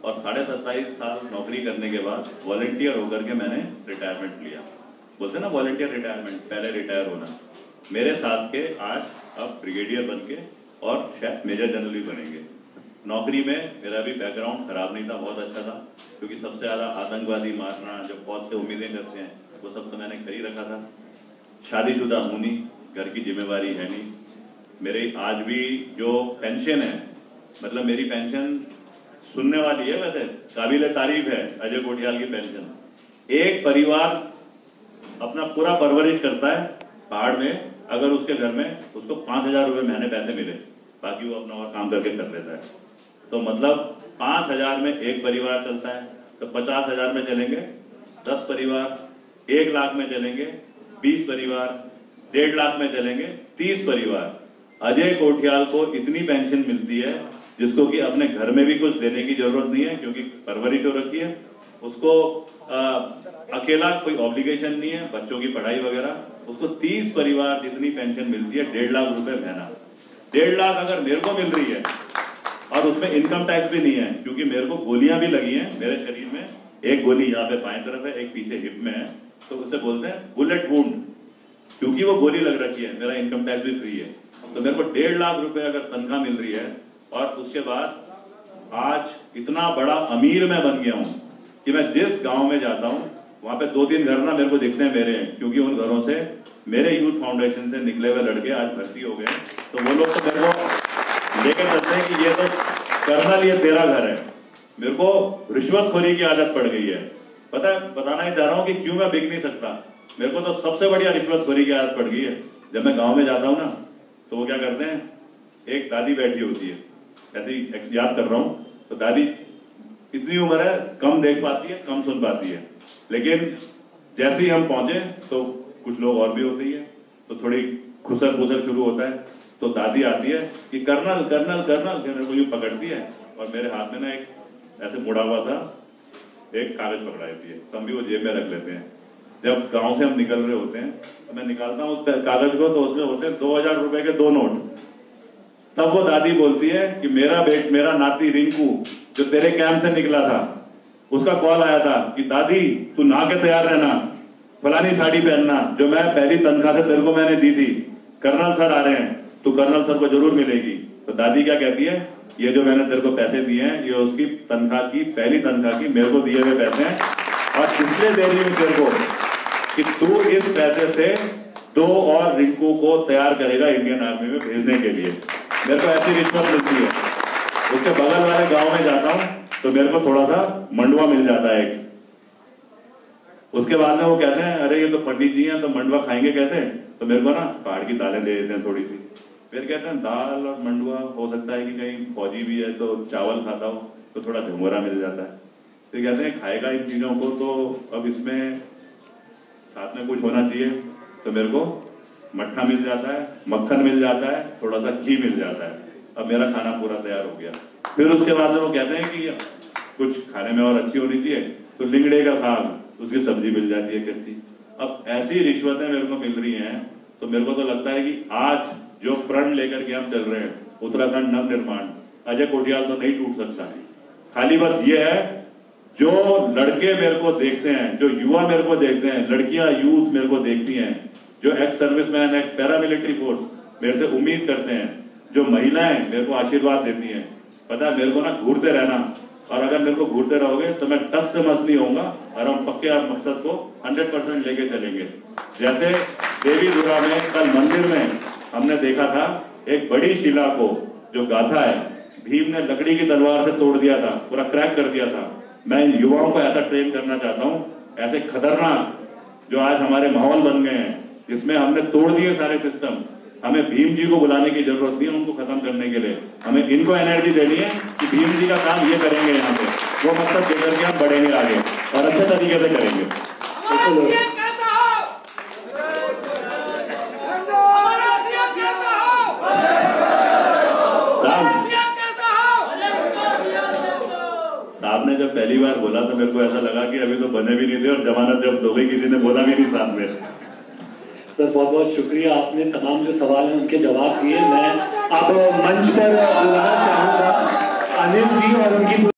और 27.5 साल नौकरी करने के बाद वॉलंटियर होकर के मैंने रिटायरमेंट लिया। बोलते ना वॉलंटियर रिटायरमेंट, पहले रिटायर होना। मेरे साथ के आज अब ब्रिगेडियर बन के और शायद मेजर जनरल भी बनेंगे। नौकरी में मेरा भी बैकग्राउंड खराब नहीं था, बहुत अच्छा था, क्योंकि सबसे ज्यादा आतंकवादी मारना जो फौज से उम्मीदें करते हैं वो सब तो मैंने कर ही रखा था। शादीशुदा हूं नहीं, घर की जिम्मेवारी है नहीं। मेरे आज भी जो पेंशन है, मतलब मेरी पेंशन सुनने वाली है, वैसे काबिल तारीफ है अजय कोठियाल की पेंशन। एक परिवार अपना पूरा परवरिश करता है पहाड़ में, अगर उसके घर में उसको 5,000 रुपए महीने पैसे मिले, बाकी वो अपना और काम करके कर लेता है। तो मतलब 5,000 में एक परिवार चलता है, तो 50,000 में चलेंगे 10 परिवार, 1 लाख में चलेंगे 20 परिवार, 1.5 लाख में चलेंगे 30 परिवार। अजय कोठियाल को इतनी पेंशन मिलती है जिसको कि अपने घर में भी कुछ देने की जरूरत नहीं है, क्योंकि परवरिश हो रखी है। उसको अकेला कोई ऑब्लिगेशन नहीं है, बच्चों की पढ़ाई वगैरह। उसको 30 परिवार जितनी पेंशन मिलती है, 1.5 लाख रुपए महीना। 1.5 लाख अगर मेरे को मिल रही है और उसमें इनकम टैक्स भी नहीं है, क्योंकि मेरे को गोलियां भी लगी हैं मेरे शरीर में, एक गोली यहाँ पे बाएं तरफ है, एक पीछे हिप में है, तो उसे बोलते हैं बुलेट वुंड, क्योंकि वो गोली लग रखी है। मेरा इनकम टैक्स भी फ्री है, तो मेरे को 1.5 लाख रुपए अगर तनख्वाह मिल रही है, और उसके बाद आज इतना बड़ा अमीर मैं बन गया हूँ कि मैं जिस गांव में जाता हूँ वहां पे 2-3 घर ना मेरे को दिखते हैं मेरे, क्योंकि उन घरों से मेरे यूथ फाउंडेशन से निकले हुए लड़के आज भर्ती हो गए। तो वो लोग तो मेरे को लेकर चलते हैं कि ये तो कर्नल, ये तेरा घर है। मेरे को रिश्वतखोरी की आदत पड़ गई है। पता है, बताना ही चाह रहा हूँ कि क्यों मैं बिक नहीं सकता। मेरे को तो सबसे बढ़िया रिश्वतखोरी की आदत पड़ गई है। जब मैं गाँव में जाता हूँ ना, तो वो क्या करते हैं, एक दादी बैठी होती है, ऐसे ही याद कर रहा हूँ, तो दादी इतनी उम्र है, कम देख पाती है, कम सुन पाती है, लेकिन जैसे ही हम पहुंचे तो कुछ लोग और भी होते ही है, तो थोड़ी खुसर खुसर शुरू होता है। तो दादी आती है कि कर्नल कर्नल कर्नल, मेरे को यूं पकड़ती है और मेरे हाथ में ना एक ऐसे मुड़ा हुआ सा एक कागज पकड़ा देती है, तो हम भी वो जेब में रख लेते हैं। जब गांव से हम निकल रहे होते हैं तो मैं निकालता हूँ उस कागज को, तो उसमें होते हैं 2000 रुपए के 2 नोट। तब वो दादी बोलती है कि मेरा नाती रिंकू जो तेरे कैंप से निकला था, उसका कॉल आया था कि दादी तू नहा के तैयार रहना, फलानी साड़ी पहनना जो मैं पहली तनख्वाह से तेरे को मैंने दी थी, कर्नल सर आ रहे हैं, तू कर्नल सर को जरूर मिलेगी। तो दादी क्या कहती है, ये जो मैंने तेरे को पैसे दिए हैं ये उसकी तनख्वाह की, पहली तनख्वाह की मेरे को दिए हुए पैसे हैं, और इसलिए दे रही हूँ तेरे को कि तू इस पैसे से 2 और रिंकू को तैयार करेगा इंडियन आर्मी में भेजने के लिए। मेरे को ऐसी रिश्वत मिलती है। उसके बगल वाले गांव में जाता हूँ तो मेरे को थोड़ा सा मंडवा मिल जाता है एक। उसके बाद में वो कहते हैं अरे ये तो पंडित जी हैं तो मंडवा खाएंगे कैसे, तो मेरे को ना पहाड़ की दालें दे देते हैं थोड़ी सी। फिर कहते हैं दाल और मंडवा हो सकता है कि कहीं फौजी भी है तो चावल खाता हो तो थोड़ा झुमरा मिल जाता है। फिर कहते हैं खाएगा इन चीजों को तो अब इसमें साथ में कुछ होना चाहिए, तो मेरे को मट्ठा मिल जाता है, मक्खन मिल जाता है, थोड़ा सा घी मिल जाता है। अब मेरा खाना पूरा तैयार हो गया। फिर उसके बाद में वो कहते हैं कि कुछ खाने में और अच्छी होनी चाहिए, तो लिंगड़े का साग, उसकी सब्जी मिल जाती है कच्ची। अब ऐसी रिश्वतें मेरे को मिल रही हैं, तो मेरे को तो लगता है कि आज जो प्रण लेकर के हम चल रहे हैं, उत्तराखंड नव निर्माण, अजय कोटियाल तो नहीं टूट सकता है। खाली बस ये है, जो लड़के मेरे को देखते हैं, जो युवा मेरे को देखते हैं, लड़कियां यूथ मेरे को देखती हैं, जो ex serviceman, x paramilitary force मेरे से उम्मीद करते हैं, जो महिलाएं मेरे को आशीर्वाद देती हैं, पता है मेरे को ना घूरते रहना, और अगर मेरे को घूरते रहोगे तो मैं टस से मस नहीं होऊंगा, और हम पक्के आप मकसद को 100% लेके चलेंगे। जैसे देवी दुर्गा में कल मंदिर में हमने देखा था एक बड़ी शिला को, जो गाथा है, भीम ने लकड़ी की तलवार से तोड़ दिया था, पूरा क्रैक कर दिया था। मैं युवाओं को ऐसा ट्रेन करना चाहता हूँ, ऐसे खतरनाक जो आज हमारे माहौल बन गए हैं, जिसमें हमने तोड़ दिए सारे सिस्टम, हमें भीम जी को बुलाने की जरूरत नहीं है उनको खत्म करने के लिए, हमें इनको एनर्जी देनी है कि भीम जी का काम ये करेंगे, यहाँ पे वो मकसद देकर के हम बढ़ेंगे आगे और अच्छे तरीके से करेंगे। साहब ने जब पहली बार बोला तो मेरे को ऐसा लगा कि अभी तो बने भी नहीं थे और जमानत जब्त हो गई, किसी ने बोला भी नहीं साथ में।
सर बहुत बहुत शुक्रिया, आपने तमाम जो सवाल हैं उनके जवाब दिए। मैं अब मंच पर बुलाना चाहूंगा अनिल जी और उनकी